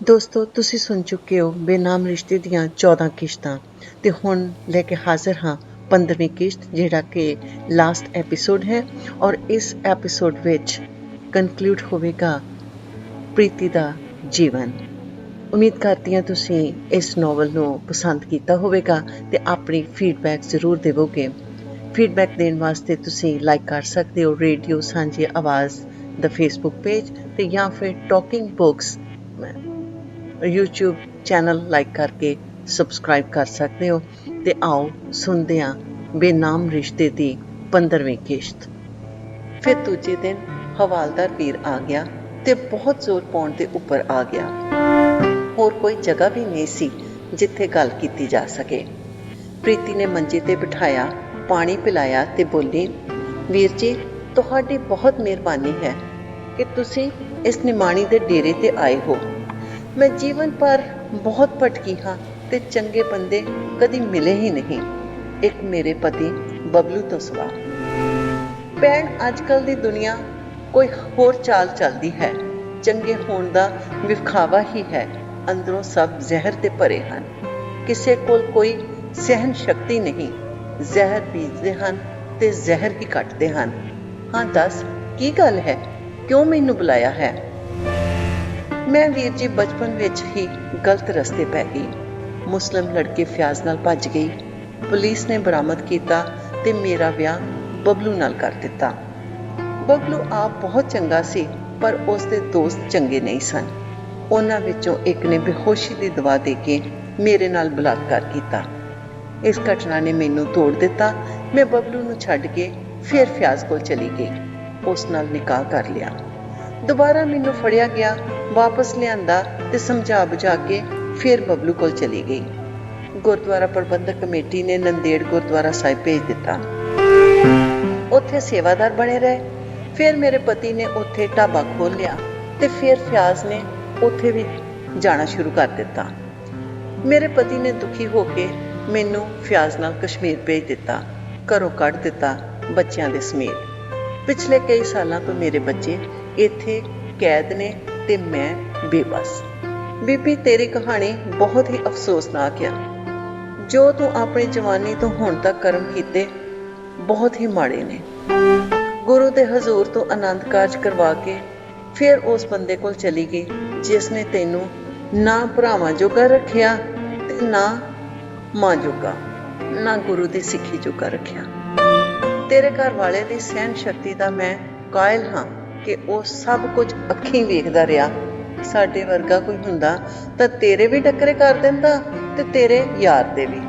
ਦੋਸਤੋ ਤੁਸੀਂ ਸੁਣ ਚੁੱਕੇ ਹੋ ਬੇਨਾਮ ਰਿਸ਼ਤੇ ਦੀਆਂ 14 ਕਿਸ਼ਤਾਂ ਤੇ ਹੁਣ ਲੈ ਕੇ ਹਾਜ਼ਰ ਹਾਂ 15ਵੀਂ ਕਿਸ਼ਤ ਜਿਹੜਾ ਕਿ ਲਾਸਟ ਐਪੀਸੋਡ ਹੈ ਔਰ ਇਸ ਐਪੀਸੋਡ ਵਿੱਚ ਕਨਕਲੂਡ ਹੋਵੇਗਾ ਪ੍ਰੀਤੀ ਦਾ ਜੀਵਨ। ਉਮੀਦ ਕਰਦੀ ਹਾਂ ਤੁਸੀਂ ਇਸ ਨੋਵਲ ਨੂੰ ਪਸੰਦ ਕੀਤਾ ਹੋਵੇਗਾ ਤੇ ਆਪਣੀ ਫੀਡਬੈਕ ਜ਼ਰੂਰ ਦੇਵੋਗੇ। ਫੀਡਬੈਕ ਦੇਣ ਵਾਸਤੇ ਤੁਸੀਂ ਲਾਈਕ ਕਰ ਸਕਦੇ ਹੋ ਰੇਡੀਓ ਸਾਂਝੀ ਆਵਾਜ਼ ਦਾ ਫੇਸਬੁੱਕ ਪੇਜ ਤੇ ਜਾਂ ਫਿਰ talking books YouTube channel like ਕਰਕੇ ਸਬਸਕ੍ਰਾਈਬ ਕਰ ਸਕਦੇ ਹੋ ਤੇ ਆਓ ਸੁਣਦੇ ਹਾਂ ਬੇਨਾਮ ਰਿਸ਼ਤੇ ਦੀ 15ਵੀਂ ਕਿਸ਼ਤ। ਫਿਰ ਦੂਜੇ ਦਿਨ ਹਵਾਲਦਾਰ ਵੀਰ ਆ ਗਿਆ ਤੇ ਬਹੁਤ ਜ਼ੋਰ ਪਾਉਣ ਦੇ ਉੱਪਰ ਆ ਗਿਆ। ਹੋਰ ਕੋਈ ਜਗ੍ਹਾ ਵੀ ਨਹੀਂ ਸੀ ਜਿੱਥੇ ਗੱਲ ਕੀਤੀ ਜਾ ਸਕੇ। ਪ੍ਰੀਤੀ ਨੇ ਮੰਜੇ ਤੇ ਬਿਠਾਇਆ, ਪਾਣੀ ਪਿਲਾਇਆ ਤੇ ਬੋਲੀ, ਵੀਰ ਜੀ ਤੁਹਾਡੀ ਬਹੁਤ ਮਿਹਰਬਾਨੀ ਹੈ ਕਿ ਤੁਸੀਂ ਇਸ ਨਿਮਾਣੀ ਦੇ ਡੇਰੇ ਤੇ ਆਏ ਹੋ। ਮੈਂ ਜੀਵਨ ਭਰ ਬਹੁਤ ਭਟਕੀ ਹਾਂ ਤੇ ਚੰਗੇ ਬੰਦੇ ਕਦੀ ਮਿਲੇ ਹੀ ਨਹੀਂ, ਇੱਕ ਮੇਰੇ ਪਤੀ ਬਬਲੂ ਤੋਂ ਸਿਵਾ। ਭੈਣ ਅੱਜ ਕੱਲ੍ਹ ਦੀ ਦੁਨੀਆ ਕੋਈ ਹੋਰ ਚਾਲ ਚੱਲਦੀ ਹੈ, ਚੰਗੇ ਹੋਣ ਦਾ ਵਿਖਾਵਾ ਹੀ ਹੈ, ਅੰਦਰੋਂ ਸਭ ਜ਼ਹਿਰ ਦੇ ਭਰੇ ਹਨ, ਕਿਸੇ ਕੋਲ ਕੋਈ ਸਹਿਨ ਸ਼ਕਤੀ ਨਹੀਂ, ਜ਼ਹਿਰ ਬੀਜਦੇ ਹਨ ਤੇ ਜ਼ਹਿਰ ਹੀ ਕੱਟਦੇ ਹਨ। ਹਾਂ ਦੱਸ ਕੀ ਗੱਲ ਹੈ, ਕਿਉਂ ਮੈਨੂੰ ਬੁਲਾਇਆ ਹੈ? ਮੈਂ ਵੀਰ ਜੀ ਬਚਪਨ ਵਿੱਚ ਹੀ ਗਲਤ ਰਸਤੇ ਪੈ ਗਈ। ਮੁਸਲਿਮ ਲੜਕੇ ਫਿਆਜ਼ ਨਾਲ ਭੱਜ ਗਈ, ਪੁਲਿਸ ਨੇ ਬਰਾਮਦ ਕੀਤਾ ਤੇ ਮੇਰਾ ਵਿਆਹ ਬਬਲੂ ਨਾਲ ਕਰ ਦਿੱਤਾ। ਬਬਲੂ ਆਪ ਬਹੁਤ ਚੰਗਾ ਸੀ ਪਰ ਉਸ ਦੇ ਦੋਸਤ ਚੰਗੇ ਨਹੀਂ ਸਨ। ਉਹਨਾਂ ਵਿੱਚੋਂ ਇੱਕ ਨੇ ਬੇਹੋਸ਼ੀ ਦੀ ਦਵਾ ਦੇ ਕੇ ਮੇਰੇ ਨਾਲ ਬਲਾਤਕਾਰ ਕੀਤਾ। ਇਸ ਘਟਨਾ ਨੇ ਮੈਨੂੰ ਤੋੜ ਦਿੱਤਾ। ਮੈਂ ਬਬਲੂ ਨੂੰ ਛੱਡ ਕੇ ਫਿਰ ਫਿਆਜ਼ ਕੋਲ ਚਲੀ ਗਈ, ਉਸ ਨਾਲ ਨਿਕਾਹ ਕਰ ਲਿਆ। ਦੁਬਾਰਾ ਮੈਨੂੰ ਫੜਿਆ ਗਿਆ, ਵਾਪਸ ਲਿਆਂਦਾ ਤੇ ਸਮਝਾ ਬੁਝਾ ਕੇ ਫਿਰ ਬਬਲੂ ਕੋਲ ਚਲੀ ਗਈ। ਗੁਰਦੁਆਰਾ ਪ੍ਰਬੰਧਕ ਕਮੇਟੀ ਨੇ ਨੰਦੇੜ ਗੁਰਦੁਆਰਾ ਸਾਹਿਬ ਭੇਜ ਦਿੱਤਾ, ਉੱਥੇ ਸੇਵਾਦਾਰ ਬਣੇ ਰਹੇ। ਫਿਰ ਮੇਰੇ ਪਤੀ ਨੇ ਉੱਥੇ ਢਾਬਾ ਖੋਲ੍ਹ ਲਿਆ ਤੇ ਫਿਰ ਫਿਆਜ਼ ਨੇ ਉੱਥੇ ਵੀ ਜਾਣਾ ਸ਼ੁਰੂ ਕਰ ਦਿੱਤਾ। ਮੇਰੇ ਪਤੀ ਨੇ ਦੁਖੀ ਹੋ ਕੇ ਮੈਨੂੰ ਫਿਆਜ਼ ਨਾਲ ਕਸ਼ਮੀਰ ਭੇਜ ਦਿੱਤਾ, ਘਰੋਂ ਕੱਢ ਦਿੱਤਾ ਬੱਚਿਆਂ ਦੇ ਸਮੇਤ। ਪਿਛਲੇ ਕਈ ਸਾਲਾਂ ਤੋਂ ਮੇਰੇ ਬੱਚੇ ਇੱਥੇ ਕੈਦ ਨੇ ਤੇ ਮੈਂ ਬੇਬਸ। ਬੀਬੀ ਤੇਰੀ ਕਹਾਣੀ ਬਹੁਤ ਹੀ ਅਫਸੋਸਨਾਕ ਆ। ਜੋ ਤੂੰ ਆਪਣੀ ਜਵਾਨੀ ਤੋਂ ਹੁਣ ਤੱਕ ਕਰਮ ਕੀਤੇ ਬਹੁਤ ਹੀ ਮਾੜੇ ਨੇ। ਗੁਰੂ ਦੇ ਹਜ਼ੂਰ ਤੋਂ ਆਨੰਦ ਕਾਰਜ ਕਰਵਾ ਕੇ ਫਿਰ ਉਸ ਬੰਦੇ ਕੋਲ ਚਲੀ ਗਈ ਜਿਸ ਨੇ ਤੈਨੂੰ ਨਾ ਭਰਾਵਾਂ ਜੋਗਾ ਰੱਖਿਆ ਤੇ ਨਾ ਮਾਂ ਜੋਗਾ, ਨਾ ਗੁਰੂ ਦੀ ਸਿੱਖੀ ਜੋਗਾ ਰੱਖਿਆ। ਤੇਰੇ ਘਰ ਵਾਲੇ ਦੀ ਸਹਿਨ ਸ਼ਕਤੀ ਦਾ ਮੈਂ ਕਾਇਲ ਹਾਂ ਕਿ ਉਹ ਸਭ ਕੁਝ ਅੱਖੀਂ ਵੇਖਦਾ ਰਿਹਾ। ਸਾਡੇ ਵਰਗਾ ਕੋਈ ਹੁੰਦਾ ਤਾਂ ਤੇਰੇ ਵੀ ਟੱਕਰੇ ਕਰ ਦਿੰਦਾ ਤੇ ਤੇਰੇ ਯਾਰ ਦੇ ਵੀ।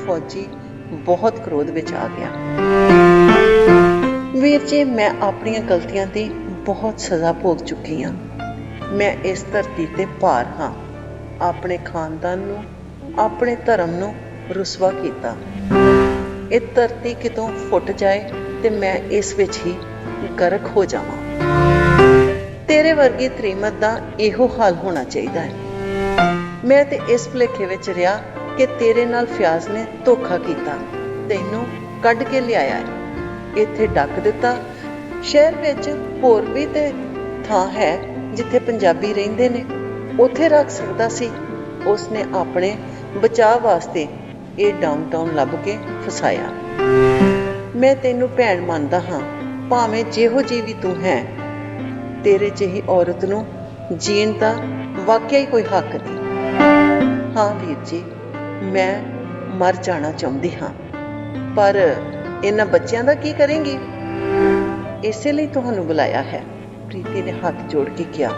ਫੌਜੀ ਬਹੁਤ ਕ੍ਰੋਧ ਵਿੱਚ ਆ ਗਿਆ। ਵੀਰ ਜੀ ਮੈਂ ਆਪਣੀਆਂ ਗਲਤੀਆਂ ਦੀ ਬਹੁਤ ਸਜ਼ਾ ਭੋਗ ਚੁੱਕੀ ਹਾਂ। ਮੈਂ ਇਸ ਧਰਤੀ ਤੇ ਭਾਰ ਹਾਂ। ਆਪਣੇ ਖਾਨਦਾਨ ਨੂੰ, ਆਪਣੇ ਧਰਮ ਨੂੰ ਰੁਸਵਾ ਕੀਤਾ। ਇਹ ਧਰਤੀ ਕਿਤੋਂ ਫੁੱਟ ਜਾਏ ਤੇ ਮੈਂ ਇਸ ਵਿੱਚ ਹੀ ਗਰਕ ਹੋ ਜਾਵਾਂ। ਤੇਰੇ ਵਰਗੀ ਤ੍ਰੀਮਤ ਦਾ ਇਹੋ ਹਾਲ ਹੋਣਾ ਚਾਹੀਦਾ ਹੈ। ਮੈਂ ਤੇ ਇਸ ਭੁਲੇਖੇ ਵਿੱਚ ਰਿਹਾ ਕਿ ਤੇਰੇ ਨਾਲ ਫਿਆਜ਼ ਨੇ ਧੋਖਾ ਕੀਤਾ, ਤੈਨੂੰ ਕੱਢ ਕੇ ਲਿਆਇਆ ਹੈ, ਇੱਥੇ ਡੱਕ ਦਿੱਤਾ। ਸ਼ਹਿਰ ਵਿੱਚ ਹੋਰ ਵੀ ਤੇ ਥਾਂ ਹੈ ਜਿੱਥੇ ਪੰਜਾਬੀ ਰਹਿੰਦੇ ਨੇ, ਉੱਥੇ ਰੱਖ ਸਕਦਾ ਸੀ। ਉਸਨੇ ਆਪਣੇ ਬਚਾਅ ਵਾਸਤੇ ਇਹ ਡਾਊਨਟਾਊਨ ਲੱਭ ਕੇ ਫਸਾਇਆ। ਮੈਂ ਤੈਨੂੰ ਭੈਣ ਮੰਨਦਾ ਹਾਂ, ਭਾਵੇਂ ਜਿਹੋ ਜਿਹੀ ਵੀ ਤੂੰ ਹੈ। ਤੇਰੇ ਜਿਹੀ ਔਰਤ ਨੂੰ ਜੀਣ ਦਾ ਵਾਕਿਆ ਹੀ ਕੋਈ ਹੱਕ ਨਹੀਂ। ਹਾਂ ਵੀਰ ਜੀ ਮੈਂ ਮਰ ਜਾਣਾ ਚਾਹੁੰਦੀ ਹਾਂ, ਪਰ ਇਹਨਾਂ ਬੱਚਿਆਂ ਦਾ ਕੀ ਕਰੇਂਗੀ? ਇਸੇ ਲਈ ਤੁਹਾਨੂੰ ਬੁਲਾਇਆ ਹੈ, ਪ੍ਰੀਤੀ ਨੇ ਹੱਥ ਜੋੜ ਕੇ ਕਿਹਾ।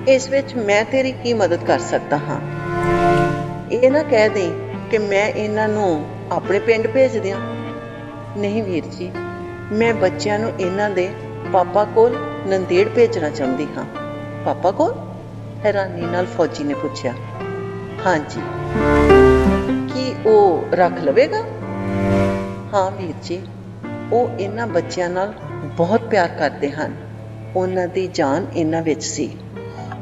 ਇਸ ਵਿੱਚ ਮੈਂ ਤੇਰੀ ਕੀ ਮਦਦ ਕਰ ਸਕਦਾ ਹਾਂ? ਇਹ ਨਾ ਕਹਿ ਦੇਈਂ ਕਿ ਮੈਂ ਇਹਨਾਂ ਨੂੰ ਆਪਣੇ ਪਿੰਡ ਭੇਜ ਦਿਆਂ। ਨਹੀਂ ਵੀਰ ਜੀ, ਮੈਂ ਬੱਚਿਆਂ ਨੂੰ ਇਹਨਾਂ ਦੇ ਪਾਪਾ ਕੋਲ ਨੰਦੇੜ ਭੇਜਣਾ ਚਾਹੁੰਦੀ ਹਾਂ। ਪਾਪਾ ਕੋਲ? ਹੈਰਾਨੀ ਨਾਲ ਫੌਜੀ ਨੇ ਪੁੱਛਿਆ। ਹਾਂਜੀ। ਕੀ ਉਹ ਰੱਖ ਲਵੇਗਾ? ਹਾਂ ਵੀਰ ਜੀ, ਉਹ ਇਹਨਾਂ ਬੱਚਿਆਂ ਨਾਲ ਬਹੁਤ ਪਿਆਰ ਕਰਦੇ ਹਨ। ਉਹਨਾਂ ਦੀ ਜਾਨ ਇਹਨਾਂ ਵਿੱਚ ਸੀ।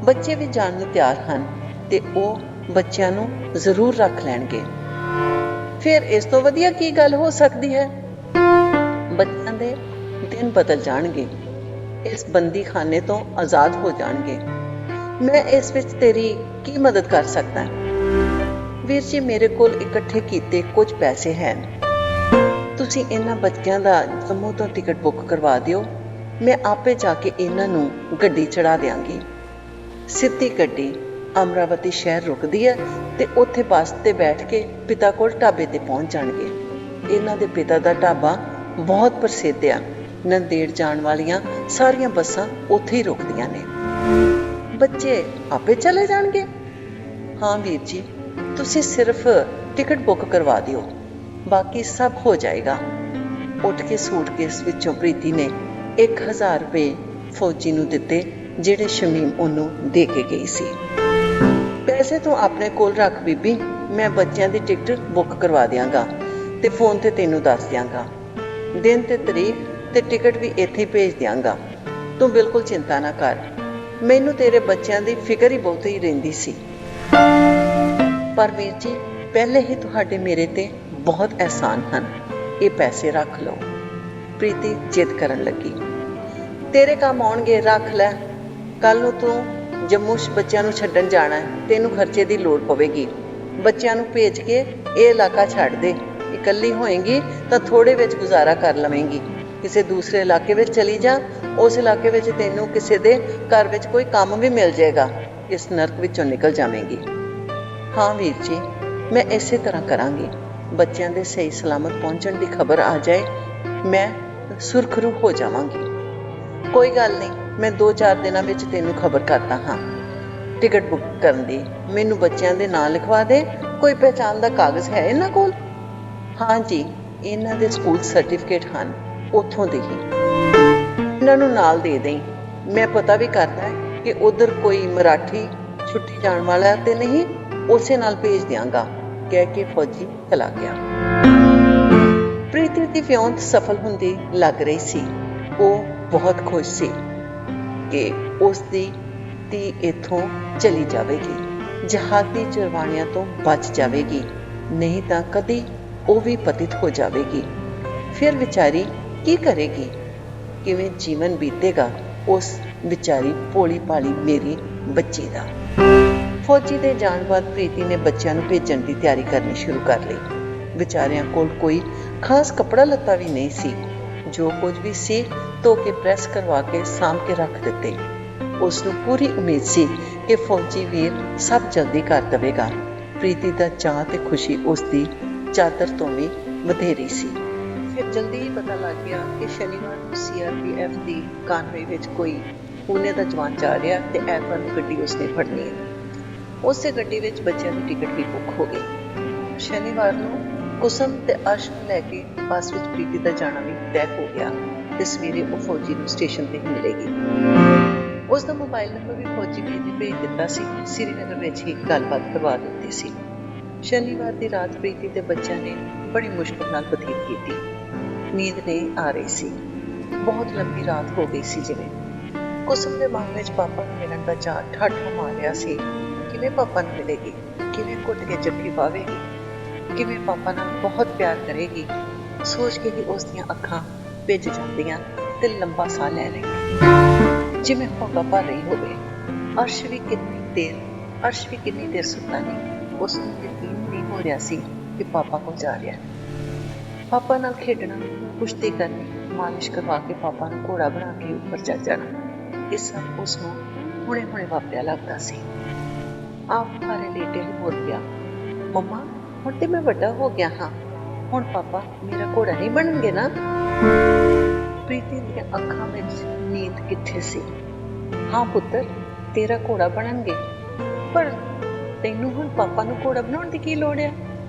ਬੱਚੇ ਵੀ ਜਾਣ ਨੂੰ ਤਿਆਰ ਹਨ ਤੇ ਉਹ ਬੱਚਿਆਂ ਨੂੰ ਜ਼ਰੂਰ ਰੱਖ ਲੈਣਗੇ। ਫਿਰ ਇਸ ਤੋਂ ਵਧੀਆ ਕੀ ਗੱਲ ਹੋ ਸਕਦੀ ਹੈ? ਬੱਚਿਆਂ ਦੇ ਦਿਨ ਬਦਲ ਜਾਣਗੇ, ਇਸ ਬੰਦੀਖਾਨੇ ਤੋਂ ਆਜ਼ਾਦ ਹੋ ਜਾਣਗੇ। ਮੈਂ ਇਸ ਵਿੱਚ ਤੇਰੀ ਕੀ ਮਦਦ ਕਰ ਸਕਦਾ? ਵੀਰ ਜੀ, ਮੇਰੇ ਕੋਲ ਇਕੱਠੇ ਕੀਤੇ ਕੁਝ ਪੈਸੇ ਹਨ। ਤੁਸੀਂ ਇਹਨਾਂ ਬੱਚਿਆਂ ਦਾ ਜੰਮੂ ਤੋਂ ਟਿਕਟ ਬੁੱਕ ਕਰਵਾ ਦਿਓ। ਮੈਂ ਆਪੇ ਜਾ ਕੇ ਇਹਨਾਂ ਨੂੰ ਗੱਡੀ ਚੜਾ ਦਿਆਂਗੀ। ਸਿੱਧੀ ਗੱਡੀ ਅਮਰਾਵਤੀ ਸ਼ਹਿਰ ਰੁਕਦੀ ਹੈ ਤੇ ਉੱਥੇ ਬੱਸ ਤੇ ਬੈਠ ਕੇ ਪਿਤਾ ਕੋਲ ਢਾਬੇ ਤੇ ਪਹੁੰਚ ਜਾਣਗੇ। ਇਹਨਾਂ ਦੇ ਪਿਤਾ ਦਾ ਢਾਬਾ ਬਹੁਤ ਪ੍ਰਸਿੱਧ ਆ। ਨੰਦੇੜ ਜਾਣ ਵਾਲੀਆਂ ਸਾਰੀਆਂ ਬੱਸਾਂ ਉੱਥੇ ਹੀ ਰੁਕਦੀਆਂ ਨੇ। ਬੱਚੇ ਆਪੇ ਚਲੇ ਜਾਣਗੇ? ਹਾਂ ਵੀਰ ਜੀ, ਤੁਸੀਂ ਸਿਰਫ ਟਿਕਟ ਬੁੱਕ ਕਰਵਾ ਦਿਓ, ਬਾਕੀ ਸਭ ਹੋ ਜਾਏਗਾ। ਉੱਠ ਕੇ ਸੂਟਕੇਸ ਵਿੱਚੋਂ ਪ੍ਰੀਤੀ ਨੇ 1000 ਰੁਪਏ ਫੌਜੀ ਨੂੰ ਦਿੱਤੇ, ਜਿਹੜੇ ਸ਼ਮੀਮ ਉਹਨੂੰ ਦੇ ਕੇ ਗਈ ਸੀ। ਪੈਸੇ ਤੂੰ ਆਪਣੇ ਕੋਲ ਰੱਖ ਬੀਬੀ, ਮੈਂ ਬੱਚਿਆਂ ਦੀ ਟਿਕਟ ਬੁੱਕ ਕਰਵਾ ਦਿਆਂਗਾ ਤੇ ਫੋਨ ਤੇ ਤੈਨੂੰ ਦੱਸ ਦਿਆਂਗਾ। ਦਿਨ ਤੇ ਤਰੀਕ ਤੇ ਟਿਕਟ ਵੀ ਇੱਥੇ ਹੀ ਭੇਜ ਦਿਆਂਗਾ। ਤੂੰ ਬਿਲਕੁਲ ਚਿੰਤਾ ਨਾ ਕਰ। ਮੈਨੂੰ ਤੇਰੇ ਬੱਚਿਆਂ ਦੀ ਫਿਕਰ ਹੀ ਬਹੁਤੀ ਰਹਿੰਦੀ ਸੀ। ਪਰ ਵੀਰ ਜੀ, ਪਹਿਲੇ ਹੀ ਤੁਹਾਡੇ ਮੇਰੇ ਤੇ ਬਹੁਤ ਅਹਿਸਾਨ ਹਨ। ਇਹ ਪੈਸੇ ਰੱਖ ਲਓ। ਪ੍ਰੀਤੀ ਜਿੱਦ ਕਰਨ ਲੱਗੀ। ਤੇਰੇ ਕੰਮ ਆਉਣਗੇ, ਰੱਖ ਲੈ। ਕੱਲ ਨੂੰ ਤੂੰ ਜੰਮੂ ਬੱਚਿਆਂ ਨੂੰ ਛੱਡਣ ਜਾਣਾ ਹੈ, ਤੈਨੂੰ ਖਰਚੇ ਦੀ ਲੋੜ ਪਵੇਗੀ। ਬੱਚਿਆਂ ਨੂੰ ਭੇਜ ਕੇ ਇਹ ਇਲਾਕਾ ਛੱਡ ਦੇ। ਇਕੱਲੀ ਹੋਏਗੀ ਤਾਂ ਥੋੜੇ ਵਿੱਚ ਗੁਜ਼ਾਰਾ ਕਰ ਲਵੇਂਗੀ। ਕਿਸੇ ਦੂਸਰੇ ਇਲਾਕੇ ਵਿੱਚ ਚਲੀ ਜਾ, ਉਸ ਇਲਾਕੇ ਵਿੱਚ ਤੈਨੂੰ ਕਿਸੇ ਦੇ ਘਰ ਵਿੱਚ ਕੋਈ ਕੰਮ ਵੀ ਮਿਲ ਜਾਏਗਾ। ਇਸ ਨਰਕ ਵਿੱਚੋਂ ਨਿਕਲ ਜਾਵੇਂਗੀ। ਹਾਂ ਵੀਰ ਜੀ, ਮੈਂ ਇਸੇ ਤਰ੍ਹਾਂ ਕਰਾਂਗੀ। ਬੱਚਿਆਂ ਦੇ ਸਹੀ ਸਲਾਮਤ ਪਹੁੰਚਣ ਦੀ ਖਬਰ ਆ ਜਾਏ, ਮੈਂ ਸੁਰਖਰੂ ਹੋ ਜਾਵਾਂਗੀ। ਕੋਈ ਗੱਲ ਨਹੀਂ, ਮੈਂ 2-4 ਦਿਨਾਂ ਵਿੱਚ ਤੈਨੂੰ ਖਬਰ ਕਰਦਾ ਹਾਂ। ਟਿਕਟ ਬੁੱਕ ਕਰਨ ਦੀ ਮੈਨੂੰ ਬੱਚਿਆਂ ਦੇ ਨਾਂ ਲਿਖਵਾ ਦੇ। ਕੋਈ ਪਹਿਚਾਣ ਦਾ ਕਾਗਜ਼ ਹੈ ਇਹਨਾਂ ਕੋਲ? ਹਾਂ ਜੀ, ਇਹਨਾਂ ਦੇ ਸਕੂਲ ਸਰਟੀਫਿਕੇਟ ਹਨ, ਉੱਥੋਂ ਦੇ ਹੀ। ਇਹਨਾਂ ਨੂੰ ਨਾਲ ਦੇ ਦੇਈਂ। ਮੈਂ ਪਤਾ ਵੀ ਕਰਦਾ ਕਿ ਉਧਰ ਕੋਈ ਮਰਾਠੀ ਛੁੱਟੀ ਜਾਣ ਵਾਲਾ ਤੇ ਨਹੀਂ, ਉਸੇ ਨਾਲ ਭੇਜ ਦਿਆਂਗਾ, ਕਹਿ ਕੇ ਫੌਜੀ ਚਲਾ ਗਿਆ। ਪ੍ਰੀਤੀ ਦੀ ਵਿਉਂਤ ਸਫਲ ਹੁੰਦੀ ਲੱਗ ਰਹੀ ਸੀ। ਉਹ ਬਹੁਤ ਖੁਸ਼ ਸੀ ਕਿ ਉਸ ਦੀ ਧੀ ਇੱਥੋਂ ਚਲੀ ਜਾਵੇਗੀ, ਜਹਾਦੀ ਜਰਵਾਣਿਆਂ ਤੋਂ ਬਚ ਜਾਵੇਗੀ, ਨਹੀਂ ਤਾਂ ਕਦੀ ਉਹ ਵੀ ਪਤਿਤ ਹੋ ਜਾਵੇਗੀ। ਫਿਰ ਵਿਚਾਰੀ ਕੀ ਕਰੇਗੀ? ਕਿਵੇਂ ਜੀਵਨ ਬੀਤੇਗਾ ਉਸ ਵਿਚਾਰੀ ਭੋਲੀ ਭਾਲੀ ਮੇਰੀ ਬੱਚੀ ਦਾ? ਫੌਜੀ ਦੇ ਜਾਣ ਬਾਅਦ ਪ੍ਰੀਤੀ ਨੇ ਬੱਚਿਆਂ ਨੂੰ ਭੇਜਣ ਦੀ ਤਿਆਰੀ ਕਰਨੀ ਸ਼ੁਰੂ ਕਰ ਲਈ। ਵਿਚਾਰਿਆਂ ਕੋਲ ਕੋਈ ਖਾਸ ਕੱਪੜਾ ਲੱਤਾ ਵੀ ਨਹੀਂ ਸੀ। ਜੋ ਕੁਝ ਵੀ ਸੀ ਧੋ ਕੇ ਪ੍ਰੈਸ ਕਰਵਾ ਕੇ ਸਾਂਭ ਕੇ ਰੱਖ ਦਿੱਤੇ। ਉਸ ਨੂੰ ਪੂਰੀ ਉਮੀਦ ਸੀ ਕਿ ਫੌਜੀ ਵੀਰ ਸਭ ਜਲਦੀ ਕਰ ਦੇਵੇਗਾ। ਪ੍ਰੀਤੀ ਦਾ ਚਾਅ ਤੇ ਖੁਸ਼ੀ ਉਸ ਦੀ ਚਾਦਰ ਤੋਂ ਵੀ ਵਧੇਰੀ ਸੀ। ਫਿਰ ਜਲਦੀ ਹੀ ਪਤਾ ਲੱਗ ਗਿਆ ਕਿ ਸ਼ਨੀਵਾਰ ਨੂੰ CRPF ਦੀ ਕਾਨਵੇ ਵਿੱਚ ਕੋਈ ਪੂਨੇ ਦਾ ਜਵਾਨ ਜਾ ਰਿਹਾ ਤੇ ਐਤਵਾਰ ਨੂੰ ਗੱਡੀ ਉਸਨੇ ਫੜਨੀ ਹੈ। ਉਸੇ ਗੱਡੀ ਵਿੱਚ ਬੱਚਿਆਂ ਦੀ ਟਿਕਟ ਵੀ ਬੁੱਕ ਹੋ ਗਈ। ਸ਼ਨੀਵਾਰ ਨੂੰ ਕੁਸਮ ਤੇ ਅਰਸ਼ ਨੂੰ ਲੈ ਕੇ ਬੱਸ ਵਿੱਚ ਪ੍ਰੀਤੀ ਦਾ ਜਾਣਾ ਵੀ ਤੈਅ ਹੋ ਗਿਆ ਤੇ ਸਵੇਰੇ ਉਹ ਫੌਜੀ ਨੂੰ ਸਟੇਸ਼ਨ ਤੇ ਹੀ ਮਿਲੇਗੀ। ਉਸ ਦਾ ਮੋਬਾਈਲ ਨੰਬਰ ਵੀ ਫੌਜੀ ਵੀਰ ਨੇ ਭੇਜ ਦਿੱਤਾ ਸੀ। ਸ੍ਰੀਨਗਰ ਵਿੱਚ ਹੀ ਗੱਲਬਾਤ ਕਰਵਾ ਦਿੱਤੀ ਸੀ। ਸ਼ਨੀਵਾਰ ਦੀ ਰਾਤ ਪ੍ਰੀਤੀ ਤੇ ਬੱਚਿਆਂ ਨੇ ਬੜੀ ਮੁਸ਼ਕਲ ਨਾਲ ਬਤੀਤ ਕੀਤੀ। ਨੀਂਦ ਨਹੀਂ ਆ ਰਹੀ ਸੀ। ਬਹੁਤ ਲੰਬੀ ਰਾਤ ਹੋ ਗਈ ਸੀ ਜਿਵੇਂ। ਕੁਸਮ ਦੇ ਮਨ ਵਿੱਚ ਪਾਪਾ ਨੂੰ ਮਿਲਣ ਦਾ ਚਾਅ ਠਾਠਾ ਮਾਰ ਰਿਹਾ ਸੀ। ਕਿਵੇਂ ਪਾਪਾ ਨੂੰ ਮਿਲੇਗੀ? ਕਿਵੇਂ ਘੁੱਟ ਕੇ ਜੱਫੀ ਪਾਵੇਗੀ? ਕਿਵੇਂ ਪਾਪਾ ਨਾਲ ਬਹੁਤ ਪਿਆਰ ਕਰੇਗੀ? ਸੋਚ ਕੇ ਹੀ ਉਸ ਦੀਆਂ ਅੱਖਾਂ ਭਿੱਜ ਜਾਂਦੀਆਂ ਤੇ ਲੰਬਾ ਸਾਹ ਲੈ ਲੈਂਦੀ, ਜਿਵੇਂ ਹੋਗਾ ਭਰ ਰਹੀ ਹੋਵੇ। ਅਰਸ਼ ਵੀ ਕਿੰਨੀ ਦੇਰ ਸੁੱਤਾ ਨਹੀਂ। ਉਸ ਨੂੰ ਯਕੀਨ ਨਹੀਂ ਹੋ ਰਿਹਾ ਸੀ ਕਿ ਪਾਪਾ ਕੋਲ ਜਾ ਰਿਹਾ। ਪਾਪਾ ਨਾਲ ਖੇਡਣਾ, ਕੁਸ਼ਤੀ ਕਰਨੀ, ਮਾਲਿਸ਼ ਕਰਵਾ ਕੇ ਪਾਪਾ ਨੂੰ ਘੋੜਾ ਬਣਾ ਕੇ ਉੱਪਰ ਚੜ ਜਾਣਾ, ਇਹ ਸਭ ਉਸ ਨੂੰ ਹੁਣੇ ਵਾਪਰਿਆ ਲੱਗਦਾ ਸੀ। ਆਪ ਭਾਰੇ ਲੇਟੇ ਹੀ ਬੋਲ ਪਿਆ, ਮੰਮਾ ਹੁਣ ਤੇ ਮੈਂ ਵੱਡਾ ਹੋ ਗਿਆ ਹਾਂ, ਹੁਣ ਪਾਪਾ ਮੇਰਾ ਘੋੜਾ ਨਹੀਂ ਬਣਨਗੇ ਨਾ? ਪ੍ਰੀਤੀ ਦੀਆਂ ਅੱਖਾਂ ਵਿੱਚ ਨੀਂਦ ਕਿੱਥੇ ਸੀ। ਹਾਂ ਪੁੱਤਰ, ਤੇਰਾ ਘੋੜਾ ਬਣਨਗੇ, ਪਰ ਤੈਨੂੰ ਹੁਣ ਪਾਪਾ ਨੂੰ ਘੋੜਾ ਬਣਾਉਣ ਦੀ ਕੀ ਲੋੜ ਆ?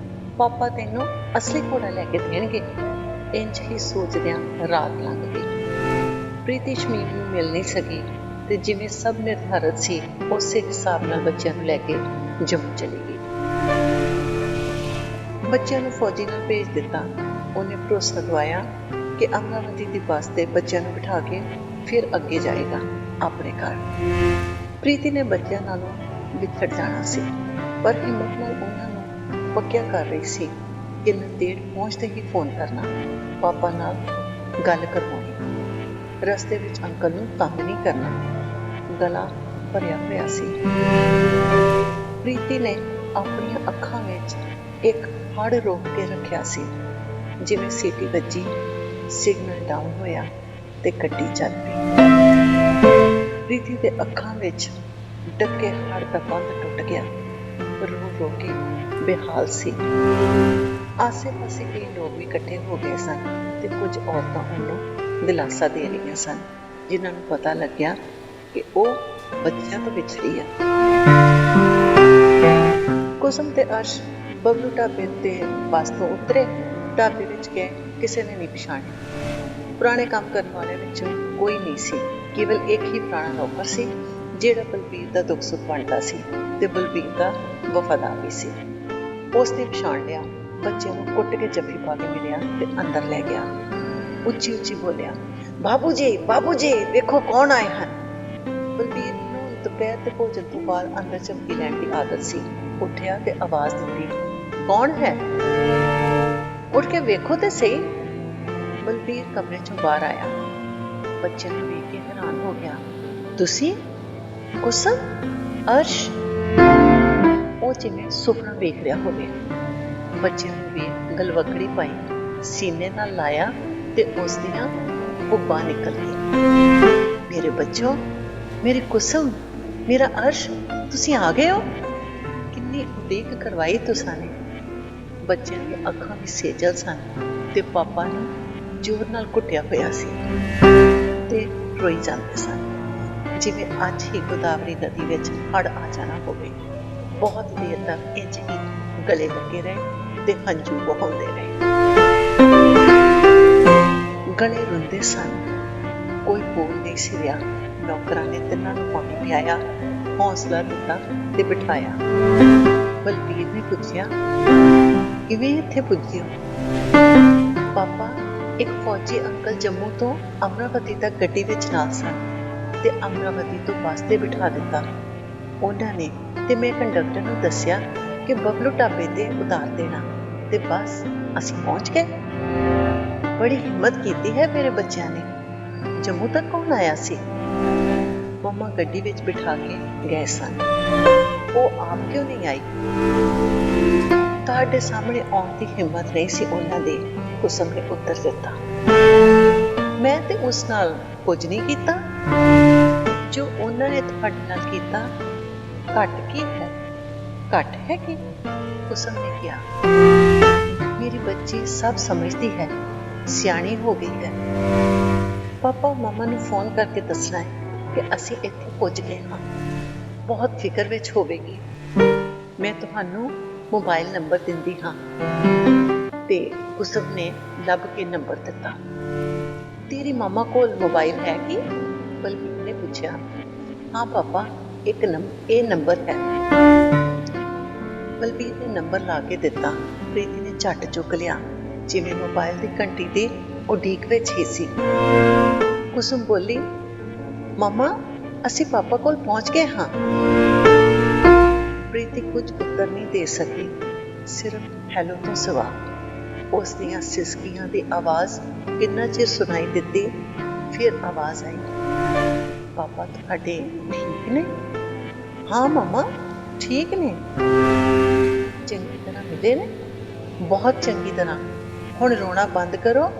ਪਾਪਾ ਤੈਨੂੰ ਅਸਲੀ ਘੋੜਾ ਲੈ ਕੇ ਦੇਣਗੇ। ਇੰਝ ਹੀ ਸੋਚਦਿਆਂ ਰਾਤ ਲੰਘ ਗਈ। ਪ੍ਰੀਤੀ ਸ਼ਮੀਮ ਨੂੰ ਮਿਲ ਨਹੀਂ ਸਕੀ ਤੇ ਜਿਵੇਂ ਸਭ ਨਿਰਧਾਰਤ ਸੀ ਉਸੇ ਹਿਸਾਬ ਨਾਲ ਬੱਚਿਆਂ ਨੂੰ ਲੈ ਕੇ ਜੰਮੂ ਚਲੀ ਗਈ। ਬੱਚਿਆਂ ਨੂੰ ਫੌਜੀ ਨਾਲ ਭੇਜ ਦਿੱਤਾ। ਉਹਨੇ ਭਰੋਸਾ ਦਵਾਇਆ ਕਿ ਅਮਰਾਵਤੀ ਦੀ ਬੱਸ ਤੇ ਬੱਚਿਆਂ ਨੂੰ ਬਿਠਾ ਕੇ ਫਿਰ ਅੱਗੇ ਜਾਏਗਾ ਆਪਣੇ ਘਰ। ਪ੍ਰੀਤੀ ਨੇ ਬੱਚਿਆਂ ਨਾਲੋਂ ਵਿਛੜ ਜਾਣਾ ਸੀ, ਪਰ ਹਿੰਮਤ ਨਾਲ ਉਹਨਾਂ ਨੂੰ ਪੱਕਿਆ ਕਰ ਰਹੀ ਸੀ ਕਿ ਨੰਦੇੜ ਪਹੁੰਚਦੇ ਹੀ ਫੋਨ ਕਰਨਾ, ਪਾਪਾ ਨਾਲ ਗੱਲ ਕਰਵਾਉਣੀ, ਰਸਤੇ ਵਿੱਚ ਅੰਕਲ ਨੂੰ ਤੰਗ ਨਹੀਂ ਕਰਨਾ, ਗਲਾ ਭਰਿਆ ਹੋਇਆ ਸੀ। ਪ੍ਰੀਤੀ ਨੇ ਆਪਣੀਆਂ ਅੱਖਾਂ ਵਿੱਚ ਇੱਕ ਹੜ ਰੋਕ ਕੇ ਰੱਖਿਆ ਸੀ। ਜਿਵੇਂ ਸੀਟੀ ਵੱਜੀ, ਸਿਗਨਲ ਡਾਊਨ ਹੋਇਆ ਤੇ ਗੱਡੀ ਚੱਲ ਪਈ। ਪ੍ਰੀਤੀ ਦੇ ਅੱਖਾਂ ਵਿੱਚ ਡੱਕੇ ਹੜ ਦਾ ਬੰਦ ਟੁੱਟ ਗਿਆ। ਰੋ ਰੋ ਕੇ ਬੇਹਾਲ ਸੀ। ਆਸੇ ਪਾਸੇ ਕਈ ਲੋਕ ਵੀ ਇਕੱਠੇ ਹੋ ਗਏ ਸਨ ਤੇ ਕੁਝ ਔਰਤਾਂ ਉਹਨੂੰ ਦਿਲਾਸਾ ਦੇ ਰਹੀਆਂ ਸਨ, ਜਿਨ੍ਹਾਂ ਨੂੰ ਪਤਾ ਲੱਗਿਆ ਕਿ ਉਹ ਬੱਚਿਆਂ ਤੋਂ ਵਿਛੜੀ ਆ। ਕੁਸਮ ਤੇ ਅਰਸ਼ ਬਬਲੂ ਢਾਬੇ ਤੇ ਬੱਸ ਤੋਂ ਉਤਰੇ। ਢਾਬੇ ਵਿੱਚ ਗਏ, ਕਿਸੇ ਨੇ ਨਹੀਂ ਪਛਾਣਿਆ। ਪੁਰਾਣੇ ਕੰਮ ਕਰਨ ਵਾਲੇ ਵਿੱਚੋਂ ਕੋਈ ਨਹੀਂ ਸੀ। ਕੇਵਲ ਇੱਕ ਹੀ ਪੁਰਾਣਾ ਨੌਕਰ ਸੀ, ਜਿਹੜਾ ਬਲਬੀਰ ਦਾ ਦੁੱਖ ਸੁੱਖ ਵੰਡਦਾ ਸੀ ਤੇ ਬਲਬੀਰ ਦਾ ਵਫਾਦਾਰ ਵੀ ਸੀ। ਉਸ ਨੇ ਪਛਾਣ ਲਿਆ, ਬੱਚੇ ਨੂੰ ਕੁੱਟ ਕੇ ਜੱਫੀ ਪਾ ਕੇ ਮਿਲਿਆ ਤੇ ਅੰਦਰ ਲੈ ਗਿਆ। ਉੱਚੀ ਉੱਚੀ ਬੋਲਿਆ, ਬਾਬੂ ਜੀ ਵੇਖੋ ਕੌਣ ਆਏ ਹਨ। ਬਲਬੀਰ ਨੂੰ ਦੁਪਹਿਰ ਦੇ ਭੋਜਨ ਤੋਂ ਬਾਅਦ ਅੰਦਰ ਝਪਕੀ ਲੈਣ ਦੀ ਆਦਤ ਸੀ। ਉੱਠਿਆ ਤੇ ਆਵਾਜ਼ ਦਿੱਤੀ, ਕੌਣ ਹੈ? ਉੱਠ ਕੇ ਵੇਖੋ ਤੇ ਸਹੀ। ਬਲਬੀਰ ਕਮਰੇ ਚੋਂ ਬਾਹਰ ਆਇਆ। ਬੱਚੇ ਨੂੰ ਵੇਖ ਕੇ ਹੈਰਾਨ ਹੋ ਗਿਆ। ਤੁਸੀਂ? ਕੁਸਮ? ਅਰਸ਼? ਉਹ ਜਿਵੇਂ ਸੁਪਨਾ ਵੇਖ ਰਿਹਾ ਹੋਵੇ। ਬੱਚੇ ਨੂੰ ਵੇਖ ਗਲਵਕੜੀ ਪਾਈ, ਸੀਨੇ ਨਾਲ ਲਾਇਆ ਤੇ ਉਸ ਦੀਆਂ ਭੁੱਬਾਂ ਨਿਕਲ ਗਈਆਂ। ਮੇਰੇ ਬੱਚੋ, ਮੇਰੀ ਕੁਸਮ, ਮੇਰਾ ਅਰਸ਼, ਤੁਸੀਂ ਆ ਗਏ ਹੋ? ਕਿੰਨੀ ਉਡੀਕ ਕਰਵਾਈ ਤੁਸਾਂ ਨੇ। ਬੱਚਿਆਂ ਦੀਆਂ ਅੱਖਾਂ ਵਿੱਚ ਸੇਜਲ ਸਨ ਤੇ ਪਾਪਾ ਨੂੰ ਜ਼ੋਰ ਨਾਲ ਘੁੱਟਿਆ ਹੋਇਆ ਸੀ ਤੇ ਰੋਈ ਜਾਂਦੇ ਸਨ, ਜਿਵੇਂ ਅੱਜ ਹੀ ਗੋਦਾਵਰੀ ਨਦੀ ਵਿੱਚ ਹੜ੍ਹ ਆ ਜਾਣਾ ਹੋਵੇ। ਬਹੁਤ ਦੇਰ ਤੱਕ ਇੰਝ ਹੀ ਗਲੇ ਲੱਗੇ ਰਹੇ ਤੇ ਹੰਝੂ ਵਹਾਉਂਦੇ ਰਹੇ। ਗਲੇ ਰੁੰਦੇ ਸਨ, ਕੋਈ ਬੋਲ ਨਹੀਂ ਸੀ ਰਿਹਾ। ਨੌਕਰਾਂ ਨੇ ਤਿੰਨਾਂ ਨੂੰ ਪਾਣੀ ਪਿਆਇਆ, ਹੌਸਲਾ ਦਿੱਤਾ ਤੇ ਬਿਠਾਇਆ। ਬਲਬੀਰ ਨੇ ਪੁੱਛਿਆ, ਕਿਵੇਂ ਇੱਥੇ ਪੁੱਜੇ ਹੋ? ਪਾਪਾ, ਇੱਕ ਫੌਜੀ ਅੰਕਲ ਜੰਮੂ ਤੋਂ ਅਮਰਾਵਤੀ ਤੱਕ ਗੱਡੀ ਵਿੱਚ ਨਾਲ ਸਨ ਤੇ ਅਮਰਾਵਤੀ ਤੋਂ ਬੱਸ ਤੇ ਬਿਠਾ ਦਿੱਤਾ ਉਹਨਾਂ ਨੇ, ਤੇ ਮੈਂ ਕੰਡਕਟਰ ਨੂੰ ਦੱਸਿਆ ਕਿ ਬਬਲੂ ਢਾਬੇ ਤੇ ਉਤਾਰ ਦੇਣਾ ਤੇ ਬਸ ਅਸੀਂ ਪਹੁੰਚ ਗਏ। ਬੜੀ ਹਿੰਮਤ ਕੀਤੀ ਹੈ ਮੇਰੇ ਬੱਚਿਆਂ ਨੇ। ਜੰਮੂ ਤੱਕ ਕੌਣ ਆਇਆ ਸੀ? ਮੰਮਾ ਗੱਡੀ ਵਿੱਚ ਬਿਠਾ ਕੇ ਗਏ ਸਨ। ਉਹ ਆਪ ਕਿਉਂ ਨਹੀਂ ਆਈ? ਤੁਹਾਡੇ ਸਾਹਮਣੇ ਆਉਣ ਦੀ ਹਿੰਮਤ ਨਹੀਂ ਸੀ ਉਹਨਾਂ ਦੀ, ਕੁਸਮ ਨੇ ਉੱਤਰ ਦਿੱਤਾ। ਮੈਂ ਤੇ ਉਸ ਨਾਲ ਕੁਝ ਨਹੀਂ ਕੀਤਾ। ਜੋ ਉਹਨਾਂ ਨੇ ਤੁਹਾਡੇ ਨਾਲ ਕੀਤਾ ਘੱਟ ਕੀ ਹੈ? ਘੱਟ ਹੈ ਕਿ? ਕੁਸਮ ਨੇ ਕਿਹਾ, ਮੇਰੀ ਬੱਚੀ ਸਭ ਸਮਝਦੀ ਹੈ, ਸਿਆਣੀ ਹੋ ਗਈ ਹੈ। ਪਾਪਾ, ਮਮਾ ਨੂੰ ਫੋਨ ਕਰਕੇ ਦੱਸਣਾ ਹੈ ਕਿ ਅਸੀਂ ਇੱਥੇ ਪੁੱਜ ਗਏ ਹਾਂ। ਬਹੁਤ ਫਿਕਰ ਵਿੱਚ ਹੋਵੇਗੀ। ਮੈਂ ਤੁਹਾਨੂੰ ਮੋਬਾਈਲ ਨੰਬਰ ਦਿੰਦੀ ਹਾਂ। ਤੇ ਕੁਸਮ ਨੇ ਲੱਭ ਕੇ ਨੰਬਰ ਦਿੱਤਾ। ਤੇਰੀ ਮਾਮਾ ਕੋਲ ਮੋਬਾਈਲ ਹੈ ਕਿ? ਬਲਬੀਰ ਨੇ ਪੁੱਛਿਆ। ਹਾਂ ਪਾਪਾ, ਇਹ ਨੰਬਰ ਹੈ। ਬਲਬੀਰ ਨੇ ਨੰਬਰ ਲਾ ਕੇ ਦਿੱਤਾ। ਪ੍ਰੀਤੀ ਨੇ ਝੱਟ ਚੁੱਕ ਲਿਆ, ਜਿਵੇਂ ਮੋਬਾਈਲ ਦੀ ਘੰਟੀ ਦੀ ਉਡੀਕ ਵਿੱਚ ਹੀ ਸੀ। ਕੁਸਮ ਬੋਲੀ, ਮਾਮਾ, ਅਸੀਂ ਪਾਪਾ ਕੋਲ ਪਹੁੰਚ ਗਏ ਹਾਂ। ਪ੍ਰੀਤੀ ਕੁਝ ਉੱਤਰ ਨਹੀਂ ਦੇ ਸਕੀ, ਸਿਰਫ ਹੈਲੋ ਤੋਂ ਸਿਵਾ। ਉਸ ਦੀਆਂ ਸਿਸਕੀਆਂ ਦੀ ਆਵਾਜ਼ ਕਿੰਨਾ ਚਿਰ ਸੁਣਾਈ ਦਿੱਤੀ। ਫਿਰ ਆਵਾਜ਼ ਆਈ, ਪਾਪਾ ਤੁਹਾਡੇ ਠੀਕ ਨੇ? ਹਾਂ ਮਾਮਾ, ਠੀਕ ਨੇ। ਚੰਗੀ ਤਰ੍ਹਾਂ ਮਿਲੇ ਨੇ? ਬਹੁਤ ਚੰਗੀ ਤਰ੍ਹਾਂ। ਹੁਣ ਰੋਣਾ ਬੰਦ ਕਰੋ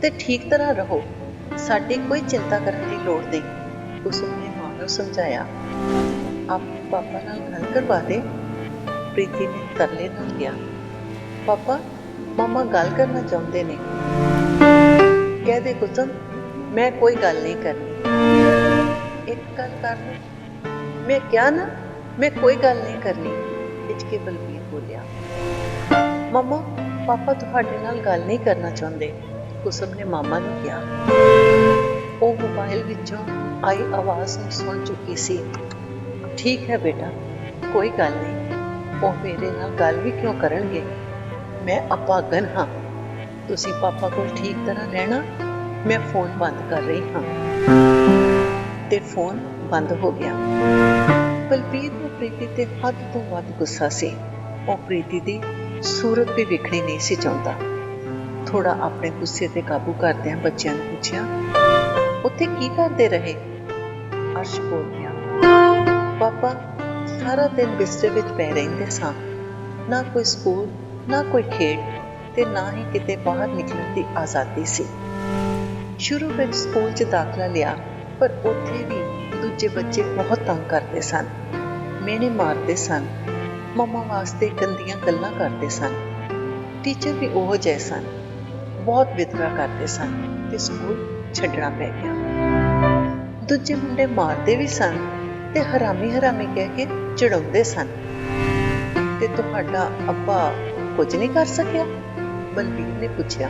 ਤੇ ਠੀਕ ਤਰ੍ਹਾਂ ਰਹੋ। ਸਾਡੀ ਕੋਈ ਚਿੰਤਾ ਕਰਨ ਦੀ ਲੋੜ ਨਹੀਂ। ਕੁਸਮ ਨੇ ਮਾਂ ਨੂੰ ਸਮਝਾਇਆ। ਆਪਣੇ ਪਾਪਾ ਨਾਲ ਗੱਲ ਕਰਵਾ ਦੇ, ਪ੍ਰੀਤੀ ਨੇ ਤਰਲੇ ਨਾਲ ਕਿਹਾ। ਪਾਪਾ, ਮਾਮਾ ਗੱਲ ਕਰਨਾ ਚਾਹੁੰਦੇ ਨੇ। ਕਹਿ ਦੇ ਕੁਸਮ, ਮੈਂ ਕੋਈ ਗੱਲ ਨਹੀਂ ਕਰਨੀ। ਇੱਕ ਗੱਲ ਕਰ ਲਓ। ਮੈਂ ਕਿਹਾ ਨਾ, ਮੈਂ ਕੋਈ ਗੱਲ ਨਹੀਂ ਕਰਨੀ, ਖਿੱਚ ਕੇ ਬਲਬੀਰ ਬੋਲਿਆ। ਮਾਮਾ, ਪਾਪਾ ਤੁਹਾਡੇ ਨਾਲ ਗੱਲ ਨਹੀਂ ਕਰਨਾ ਚਾਹੁੰਦੇ, ਕੁਸਮ ਨੇ ਮਾਮਾ ਨੂੰ ਕਿਹਾ। ਉਹ ਮੋਬਾਈਲ ਵਿੱਚੋਂ ਆਈ ਆਵਾਜ਼ ਨੂੰ ਸੁਣ ਚੁੱਕੀ ਸੀ। ਠੀਕ ਹੈ ਬੇਟਾ, ਕੋਈ ਗੱਲ ਨਹੀਂ। ਉਹ ਮੇਰੇ ਨਾਲ ਗੱਲ ਵੀ ਕਿਉਂ ਕਰਨਗੇ? ਮੈਂ ਅਪਾਗਨ ਹਾਂ। ਤੁਸੀਂ ਪਾਪਾ ਕੋਲ ਠੀਕ ਤਰ੍ਹਾਂ ਰਹਿਣਾ। ਮੈਂ ਫੋਨ ਬੰਦ ਕਰ ਰਹੀ ਹਾਂ। ਤੇ ਫੋਨ ਬੰਦ ਹੋ ਗਿਆ। ਬਲਬੀਰ ਨੂੰ ਪ੍ਰੀਤੀ ਤੇ ਹੱਦ ਤੋਂ ਵੱਧ ਗੁੱਸਾ ਸੀ। ਉਹ ਪ੍ਰੀਤੀ ਦੀ ਸੂਰਤ ਵੀ ਵੇਖਣੀ ਨਹੀਂ ਸੀ ਚਾਹੁੰਦਾ। ਥੋੜਾ ਆਪਣੇ ਗੁੱਸੇ ਤੇ ਕਾਬੂ ਕਰਦਿਆਂ ਬੱਚਿਆਂ ਨੂੰ ਪੁੱਛਿਆ, ਉੱਥੇ ਕੀ ਕਰਦੇ ਰਹੇ? ਅਰਸ਼ ਬੋਲ ਗਿਆ, ਸਾਰਾ ਦਿਨ ਬਿਸਤਰੇ ਵਿੱਚ ਪੈ ਰਹਿੰਦੇ ਸਾਂ। ਨਾ ਕੋਈ ਸਕੂਲ, ਨਾ ਕੋਈ ਖੇਡ ਤੇ ਨਾ ਹੀ ਕਿਤੇ ਬਾਹਰ ਨਿਕਲਣ ਦੀ ਆਜ਼ਾਦੀ ਸੀ। ਸ਼ੁਰੂ ਵਿੱਚ ਸਕੂਲ 'ਚ ਦਾਖਲਾ ਲਿਆ, ਪਰ ਉੱਥੇ ਵੀ ਦੂਜੇ ਬੱਚੇ ਬਹੁਤ ਤੰਗ ਕਰਦੇ ਸਨ, ਮਿਹਣੇ ਮਾਰਦੇ ਸਨ, ਮੰਮਾ ਵਾਸਤੇ ਗੰਦੀਆਂ ਗੱਲਾਂ ਕਰਦੇ ਸਨ। ਟੀਚਰ ਵੀ ਉਹੋ ਜਿਹੇ ਸਨ, ਬਹੁਤ ਵਿਤਕਰਾ ਕਰਦੇ ਸਨ ਤੇ ਸਕੂਲ ਛੱਡਣਾ ਪੈ ਗਿਆ। ਦੂਜੇ ਮੁੰਡੇ ਮਾਰਦੇ ਵੀ ਸਨ ਤੇ ਹਰਾਮੀ ਹਰਾਮੀ ਕਹਿ ਕੇ ਚਿੜਾਉਂਦੇ ਸਨ। ਤੇ ਤੁਹਾਡਾ ਅੱਬਾ ਕੁਝ ਨਹੀਂ ਕਰ ਸਕਿਆ? ਬਲਬੀਰ ਨੇ ਪੁੱਛਿਆ।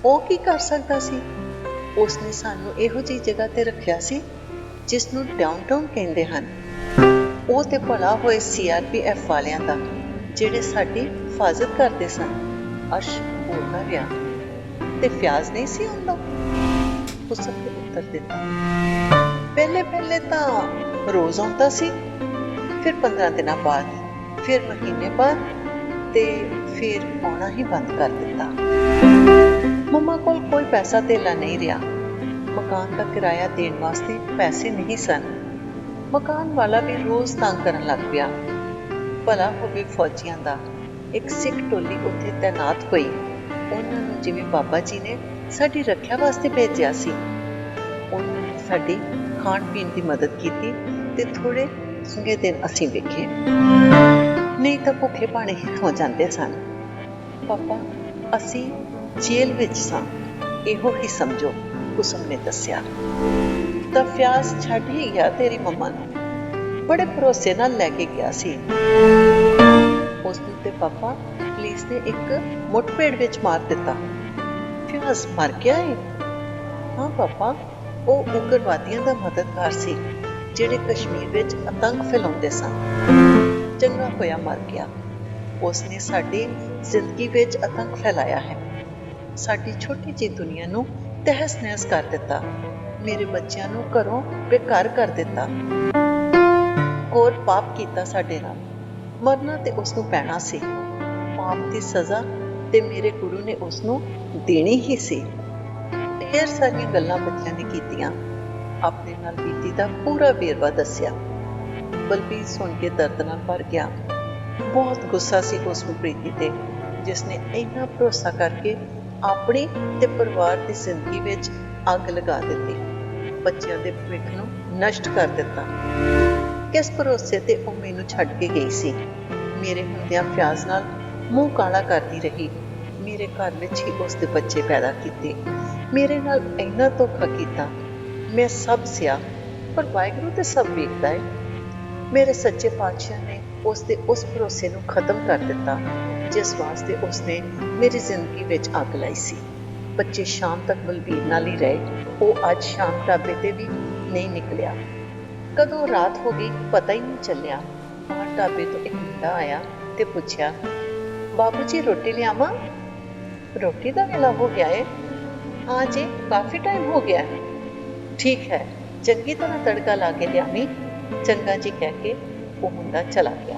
ਉਹ ਕੀ ਕਰ ਸਕਦਾ ਸੀ? ਉਸਨੇ ਸਾਨੂੰ ਇਹੋ ਜਿਹੀ ਜਗ੍ਹਾ ਤੇ ਰੱਖਿਆ ਸੀ ਜਿਸ ਨੂੰ ਡਾਊਨਟਾਊਨ ਕਹਿੰਦੇ ਹਨ। ਉਹ ਤੇ ਭਲਾ ਹੋਏ CRPF ਵਾਲਿਆਂ ਦਾ, ਜਿਹੜੇ ਸਾਡੀ ਹਿਫਾਜ਼ਤ ਕਰਦੇ ਸਨ। ਅਰਸ਼ ਬੋਲਦਾ ਰਿਹਾ। ਤੇ ਫਿਆਜ਼ ਨਹੀਂ ਸੀ ਹੁੰਦਾ? ਕੁਸਮ ਨੇ ਉੱਤਰ ਦਿੱਤਾ। ਪਹਿਲੇ ਤਾਂ ਰੋਜ਼ ਆਉਂਦਾ ਸੀ, ਫਿਰ 15 ਦਿਨਾਂ ਬਾਅਦ, ਫਿਰ ਮਹੀਨੇ ਬਾਅਦ ਤੇ ਫਿਰ ਆਉਣਾ ਹੀ ਬੰਦ ਕਰ ਦਿੱਤਾ। ਮੰਮਾ ਕੋਲ ਕੋਈ ਪੈਸਾ ਧੇਲਾ ਨਹੀਂ ਰਿਹਾ। ਮਕਾਨ ਦਾ ਕਿਰਾਇਆ ਦੇਣ ਵਾਸਤੇ ਪੈਸੇ ਨਹੀਂ ਸਨ। ਮਕਾਨ ਵਾਲਾ ਵੀ ਰੋਜ਼ ਤੰਗ ਕਰਨ ਲੱਗ ਪਿਆ। ਭਲਾ ਹੋਵੇ ਫੌਜੀਆਂ ਦਾ, ਇੱਕ ਸਿੱਖ ਟੋਲੀ ਉੱਥੇ ਤੈਨਾਤ ਹੋਈ। ਉਹਨਾਂ ਨੂੰ ਜਿਵੇਂ ਬਾਬਾ ਜੀ ਨੇ ਸਾਡੀ ਰੱਖਿਆ ਵਾਸਤੇ ਭੇਜਿਆ ਸੀ। ਉਹਨਾਂ ਨੇ ਸਾਡੀ ਖਾਣ ਪੀਣ ਦੀ ਮਦਦ ਕੀਤੀ ਤੇ ਥੋੜੇ ਚੰਗੇ ਦਿਨ ਅਸੀਂ ਵੇਖੇ, ਨਹੀਂ ਤਾਂ ਭੁੱਖੇ ਭਾਣੇ ਹੀ ਹੋ ਜਾਂਦੇ ਸਨ। ਪਾਪਾ, ਅਸੀਂ ਜੇਲ੍ਹ ਵਿੱਚ ਸਾਂ, ਇਹੋ ਹੀ ਸਮਝੋ, ਕੁਸਮ ਨੇ ਦੱਸਿਆ। ਤਾਂ ਫਿਆਜ਼ ਛੱਡ ਹੀ ਗਿਆ ਤੇਰੀ ਮੰਮਾ ਨੂੰ, ਬੜੇ ਭਰੋਸੇ ਨਾਲ ਲੈ ਕੇ ਗਿਆ ਸੀ। ਉਸ ਨੂੰ ਤੇ ਪਾਪਾ ਪੁਲਿਸ ਨੇ ਇੱਕ ਮੁੱਠਭੇੜ ਵਿੱਚ ਮਾਰ ਦਿੱਤਾ। ਫਿਆਜ਼ ਮਰ ਗਿਆ ਏ? ਹਾਂ ਪਾਪਾ, ਉਹ ਉਗਰਵਾਦੀਆਂ ਦਾ ਮਦਦਗਾਰ ਸੀ ਜਿਹੜੇ ਕਸ਼ਮੀਰ ਵਿੱਚ ਆਤੰਕ ਫੈਲਾਉਂਦੇ ਸਨ। ਚੰਗਾ ਹੋਇਆ ਮਰ ਗਿਆ। ਉਸਨੇ ਸਾਡੀ ਜ਼ਿੰਦਗੀ ਵਿੱਚ ਆਤੰਕ ਫੈਲਾਇਆ ਹੈ, ਸਾਡੀ ਛੋਟੀ ਜਿਹੀ ਦੁਨੀਆ ਨੂੰ ਤਹਿਸ ਨਹਿਸ ਕਰ ਦਿੱਤਾ, ਮੇਰੇ ਬੱਚਿਆਂ ਨੂੰ ਘਰੋਂ ਬੇਘਰ ਕਰ ਦਿੱਤਾ। ਘੋਰ ਪਾਪ ਕੀਤਾ ਸਾਡੇ ਨਾਲ, ਮਰਨਾ ਤੇ ਉਸਨੂੰ ਪੈਣਾ ਸੀ। ਪਾਪ ਦੀ ਸਜ਼ਾ ਤੇ ਮੇਰੇ ਗੁਰੂ ਨੇ ਉਸਨੂੰ ਦੇਣੀ ਹੀ ਸੀ। ਢੇਰ ਸਾਰੀਆਂ ਗੱਲਾਂ ਬੱਚਿਆਂ ਨੇ ਕੀਤੀਆਂ, ਆਪਣੇ ਨਾਲ ਬੀਤੀ ਦਾ ਪੂਰਾ ਵੇਰਵਾ ਦੱਸਿਆ। ਬਲਬੀਰ ਸੁਣ ਕੇ ਦਰਦ ਨਾਲ ਭਰ ਗਿਆ। ਬਹੁਤ ਗੁੱਸਾ ਸੀ ਉਸਨੂੰ ਪ੍ਰੀਤੀ ਤੇ, ਜਿਸਨੇ ਇੰਨਾ ਭਰੋਸਾ ਕਰਕੇ ਆਪਣੀ ਤੇ ਪਰਿਵਾਰ ਦੀ ਜ਼ਿੰਦਗੀ ਵਿੱਚ ਅੱਗ ਲਗਾ ਦਿੱਤੀ, ਬੱਚਿਆਂ ਦੇ ਭਵਿੱਖ ਨੂੰ ਨਸ਼ਟ ਕਰ ਦਿੱਤਾ। ਕਿਸ ਭਰੋਸੇ ਤੇ ਉਹ ਮੈਨੂੰ ਛੱਡ ਕੇ ਗਈ ਸੀ। ਮੇਰੇ ਹੁੰਦਿਆਂ ਫਿਆਜ਼ ਨਾਲ ਮੂੰਹ ਕਾਲਾ ਕਰਦੀ ਰਹੀ, ਮੇਰੇ ਘਰ ਵਿੱਚ ਹੀ ਉਸਦੇ ਬੱਚੇ ਪੈਦਾ ਕੀਤੇ, ਮੇਰੇ ਨਾਲ ਇੰਨਾ ਧੋਖਾ ਕੀਤਾ। ਮੈਂ ਸਭ ਸਿਆ, ਪਰ ਵਾਹਿਗੁਰੂ ਤੇ ਸਭ ਵੇਖਦਾ ਹੈ। ਮੇਰੇ ਸੱਚੇ ਪਾਤਸ਼ਾਹ ਨੇ ਉਸਦੇ ਉਸ ਭਰੋਸੇ ਨੂੰ ਖਤਮ ਕਰ ਦਿੱਤਾ ਜਿਸ ਵਾਸਤੇ ਉਸਨੇ ਮੇਰੀ ਜ਼ਿੰਦਗੀ ਵਿੱਚ ਅੱਗ ਲਾਈ ਸੀ। ਬੱਚੇ ਸ਼ਾਮ ਤੱਕ ਬਲਬੀਰ ਨਾਲ ਹੀ ਰਹੇ। ਉਹ ਅੱਜ ਸ਼ਾਮ ਢਾਬੇ ਤੇ ਵੀ ਨਹੀਂ ਨਿਕਲਿਆ। ਕਦੋਂ ਰਾਤ ਹੋ ਗਈ ਪਤਾ ਹੀ ਨਹੀਂ ਚੱਲਿਆ। ਬਾਹਰ ਢਾਬੇ ਤੋਂ ਇੱਕ ਮੁੰਡਾ ਆਇਆ ਤੇ ਪੁੱਛਿਆ, ਬਾਬੂ ਜੀ ਰੋਟੀ ਲਿਆਵਾਂ? ਰੋਟੀ ਦਾ ਵੇਲਾ ਹੋ ਗਿਆ ਏ? ਹਾਂ ਜੀ, ਕਾਫੀ ਟਾਈਮ ਹੋ ਗਿਆ। ਠੀਕ ਹੈ, ਚੰਗੀ ਤਰ੍ਹਾਂ ਤੜਕਾ ਲਾ ਕੇ ਲਿਆਵੀਂ। ਚੰਗਾ ਜੀ ਕਹਿ ਕੇ ਉਹ ਮੁੰਡਾ ਚਲਾ ਗਿਆ।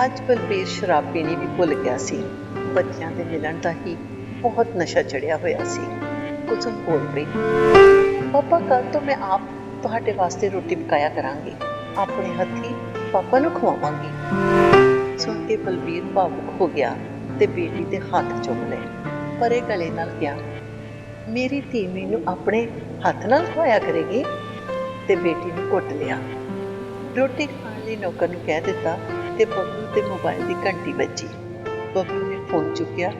ਅੱਜ ਬਲਬੀਰ ਸ਼ਰਾਬ ਪੀਣੀ ਵੀ ਭੁੱਲ ਗਿਆ ਸੀ। ਬੱਚਿਆਂ ਦੇ ਮਿਲਣ ਦਾ ਹੀ ਬਹੁਤ ਨਸ਼ਾ ਚੜਿਆ ਹੋਇਆ ਸੀ। ਕੁਸਮ ਬੋਲ ਪਈ, ਪਾਪਾ ਕੱਲ ਤੋਂ ਮੈਂ ਆਪ ਤੁਹਾਡੇ ਵਾਸਤੇ ਰੋਟੀ ਪਕਾਇਆ ਕਰਾਂਗੀ, ਆਪਣੇ ਹੱਥੀਂ ਪਾਪਾ ਨੂੰ ਖਵਾਵਾਂਗੀ। ਸੁਣ ਕੇ ਬਲਬੀਰ ਭਾਵੁਕ ਹੋ ਗਿਆ ਤੇ ਬੇਟੀ ਦੇ ਹੱਥ ਚੁੰਮ ਲਏ, ਪਰੇ ਗਲੇ ਨਾਲ ਕਿਹਾ, ਮੇਰੀ ਧੀ ਮੈਨੂੰ ਆਪਣੇ ਹੱਥ ਨਾਲ ਖਵਾਇਆ ਕਰੇਗੀ। ਤੇ ਬੇਟੀ ਨੂੰ ਘੁੱਟ ਲਿਆ। ਰੋਟੀ ਖਾਣ ਲਈ ਨੌਕਰ ਨੂੰ ਕਹਿ ਦਿੱਤਾ ਤੇ ਬੱਬਲੂ ਦੇ ਮੋਬਾਈਲ ਦੀ ਘੰਟੀ ਵੱਜੀ। ਬੱਬਲੂ ਨੇ ਫੋਨ ਚੁੱਕਿਆ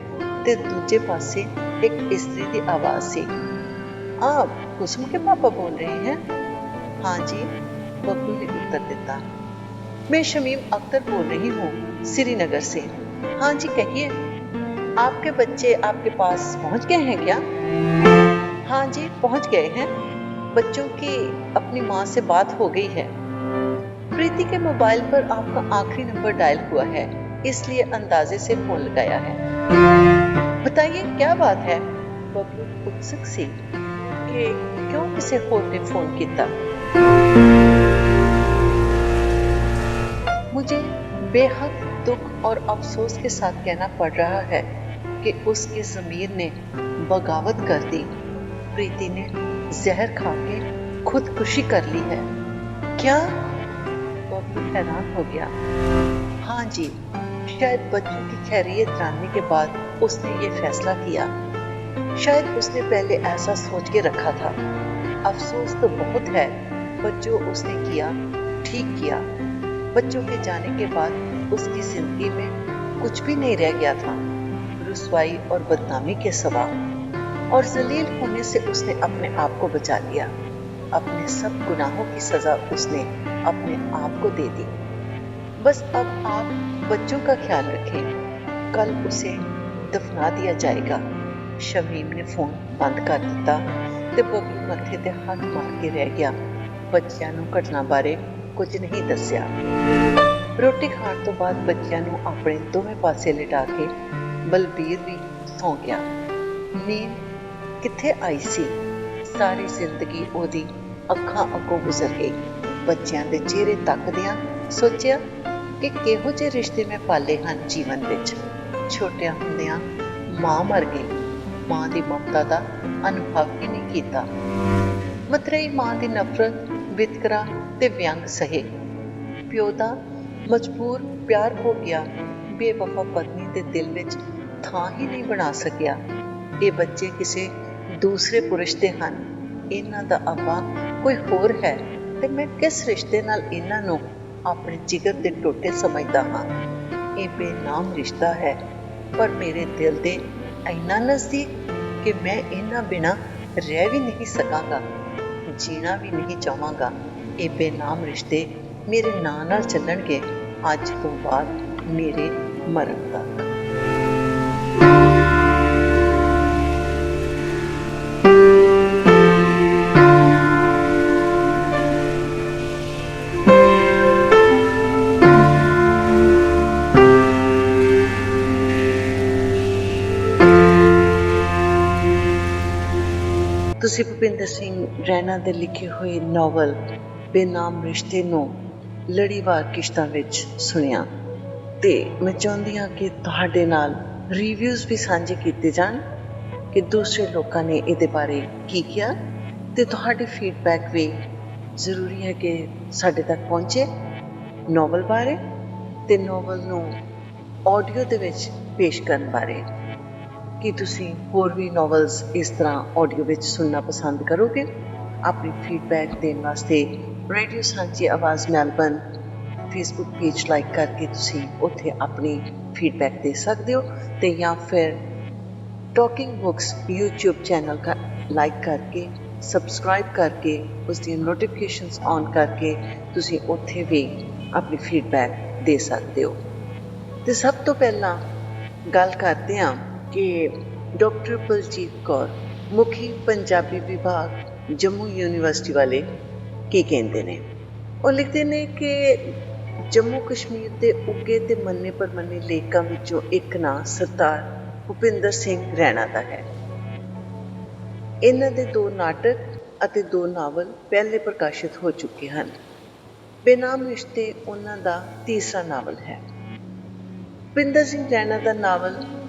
ਤੇ ਦੂਜੇ ਪਾਸੇ ਇੱਕ ਇਸਤਰੀ ਦੀ ਆਵਾਜ਼ ਸੀ। ਆਪ ਕੁਸਮ ਕੇ ਪਾਪਾ बोल रहे हैं? हाँ जी, बबलू ने उत्तर दिता। मैं शमीम अख्तर बोल रही हूँ, श्रीनगर से। हाँ जी कहिए, आपके बच्चे आपके पास पहुँच गए हैं क्या? हाँ जी पहुँच गए हैं, बच्चों की अपनी माँ से बात हो गई है। प्रीति के मोबाइल पर आपका आखिरी नंबर डायल हुआ है, इसलिए अंदाजे से फोन लगाया है। बताइए क्या बात है? बबलू उत्सुक सी कि क्यों किसी होर ने फोन किया। मुझे बेहद दुख और अफसोस के साथ कहना पड़ रहा है कि उसकी ज़मीर ने बगावत कर दी। प्रीति ने जहर खा के खुदकुशी कर ली है। क्या? बबलू हैरान हो गया। हाँ जी, शायद बच्चों की खैरियत जानने के बाद उसने ये फैसला किया। शायद उसने पहले ऐसा सोच के रखा था। अफसोस तो बहुत है, पर जो उसने किया ठीक किया। बच्चों के जाने के बाद उसकी जिंदगी में कुछ भी नहीं रह गया था, रुसवाई और बदनामी के सिवा। और जलील होने से उसने अपने आप को बचा लिया। अपने सब गुनाहों की सजा उसने अपने आप को दे दी। बस अब आप बच्चों का ख्याल रखें, कल उसे दफना दिया जाएगा। शमीम ने फोन बंद कर दिता ते बबलू मत्थे ते हाथ मार के रह गया। बच्चियां नूं घटना बारे कुछ नहीं दस्या। रोटी खाण तो बाद बच्चियां नूं अपने दोवें पासे लिटा के बलबीर भी सौ गया। नींद किथे आई सी। सारी जिंदगी ओदी अखां अगों गुजर गई। बच्चियां दे चेहरे तकदियां सोचिया कि किहो जे रिश्ते मैं पाले हन जीवन विच। छोटिया हुंदियां मां मर गई, मां दी ममता दा अनुभव ही नहीं कीता। मतरेई मां दी नफरत, वितकरा ते व्यंग सहे। प्यो दा मजबूर प्यार हो गया, बेवफा पत्नी दे दिल विच थां ही नहीं बना सकिया। ये बच्चे किसे दूसरे पुरुष दे हन, इन्हां दा अब्बा कोई होर है ते मैं किस रिश्ते नाल इन्हां नूं अपने जिगर दे टोटे समझदा हां। ये बेनाम रिश्ता है, पर मेरे दिल दे इन्ना नजदीक कि मैं इन्हां बिना रह भी नहीं सकांगा, जीना भी नहीं चाहांगा। ये बेनाम रिश्ते मेरे नां नाल चलणगे अज तो बाद मेरे मरण तक। ਤੁਸੀਂ ਭੁਪਿੰਦਰ ਸਿੰਘ ਰੈਣਾ ਦੇ ਲਿਖੇ ਹੋਏ ਨਾਵਲ ਬੇਨਾਮ ਰਿਸ਼ਤੇ ਨੂੰ ਲੜੀਵਾਰ ਕਿਸ਼ਤਾਂ ਵਿੱਚ ਸੁਣਿਆ ਤੇ ਮੈਂ ਚਾਹੁੰਦੀ ਹਾਂ ਕਿ ਤੁਹਾਡੇ ਨਾਲ ਰਿਵਿਊਜ਼ ਵੀ ਸਾਂਝੇ ਕੀਤੇ ਜਾਣ ਕਿ ਦੂਸਰੇ ਲੋਕਾਂ ਨੇ ਇਹਦੇ ਬਾਰੇ ਕੀ ਕਿਹਾ ਤੇ ਤੁਹਾਡੇ ਫੀਡਬੈਕ ਵੀ ਜ਼ਰੂਰੀ ਹੈ ਕਿ ਸਾਡੇ ਤੱਕ ਪਹੁੰਚੇ ਨਾਵਲ ਬਾਰੇ ਤੇ ਨਾਵਲ ਨੂੰ ਆਡੀਓ ਦੇ ਵਿੱਚ ਪੇਸ਼ ਕਰਨ ਬਾਰੇ। ਕੀ ਤੁਸੀਂ ਹੋਰ ਵੀ ਨਾਵਲਸ ਇਸ ਤਰ੍ਹਾਂ ਆਡੀਓ ਵਿੱਚ ਸੁਣਨਾ ਪਸੰਦ ਕਰੋਗੇ? ਆਪਣੀ ਫੀਡਬੈਕ ਦੇਣ ਵਾਸਤੇ ਰੇਡੀਓ ਸਾਂਝੀ ਆਵਾਜ਼ ਮੈਲਬਨ ਫੇਸਬੁੱਕ ਪੇਜ ਲਾਈਕ ਕਰਕੇ ਤੁਸੀਂ ਉੱਥੇ ਆਪਣੀ ਫੀਡਬੈਕ ਦੇ ਸਕਦੇ ਹੋ ਤੇ ਜਾਂ ਫਿਰ ਟਾਕਿੰਗ ਬੁੱਕਸ YouTube ਚੈਨਲ का ਲਾਈਕ ਕਰਕੇ ਸਬਸਕ੍ਰਾਈਬ ਕਰਕੇ ਉਸ ਦੀਆਂ ਨੋਟੀਫਿਕੇਸ਼ਨਸ ਔਨ ਕਰਕੇ ਤੁਸੀਂ ਉੱਥੇ ਵੀ ਆਪਣੀ ਫੀਡਬੈਕ ਦੇ ਸਕਦੇ ਹੋ। ਤੇ ਸਭ ਤੋਂ ਪਹਿਲਾਂ ਗੱਲ ਕਰਦੇ ਹਾਂ ਕਿ ਡਾਕਟਰ ਬਲਜੀਤ ਕੌਰ ਮੁਖੀ ਪੰਜਾਬੀ ਵਿਭਾਗ ਜੰਮੂ ਯੂਨੀਵਰਸਿਟੀ ਵਾਲੇ ਕੀ ਕਹਿੰਦੇ ਨੇ। ਉਹ ਲਿਖਦੇ ਨੇ ਕਿ ਜੰਮੂ ਕਸ਼ਮੀਰ ਦੇ ਉੱਗੇ ਤੇ ਮੰਨੇ ਪ੍ਰਮੰਨੇ ਲੇਖਕਾਂ ਵਿੱਚੋਂ ਇੱਕ ਨਾਂ ਸਰਦਾਰ ਭੁਪਿੰਦਰ ਸਿੰਘ ਰੈਣਾ ਦਾ ਹੈ। ਇਹਨਾਂ ਦੇ 2 ਨਾਟਕ ਅਤੇ 2 ਨਾਵਲ ਪਹਿਲੇ ਪ੍ਰਕਾਸ਼ਿਤ ਹੋ ਚੁੱਕੇ ਹਨ। ਬੇਨਾਮ ਰਿਸ਼ਤੇ ਉਹਨਾਂ ਦਾ ਤੀਸਰਾ ਨਾਵਲ ਹੈ। ਭੁਪਿੰਦਰ ਸਿੰਘ ਰੈਣਾ ਦਾ ਨਾਵਲ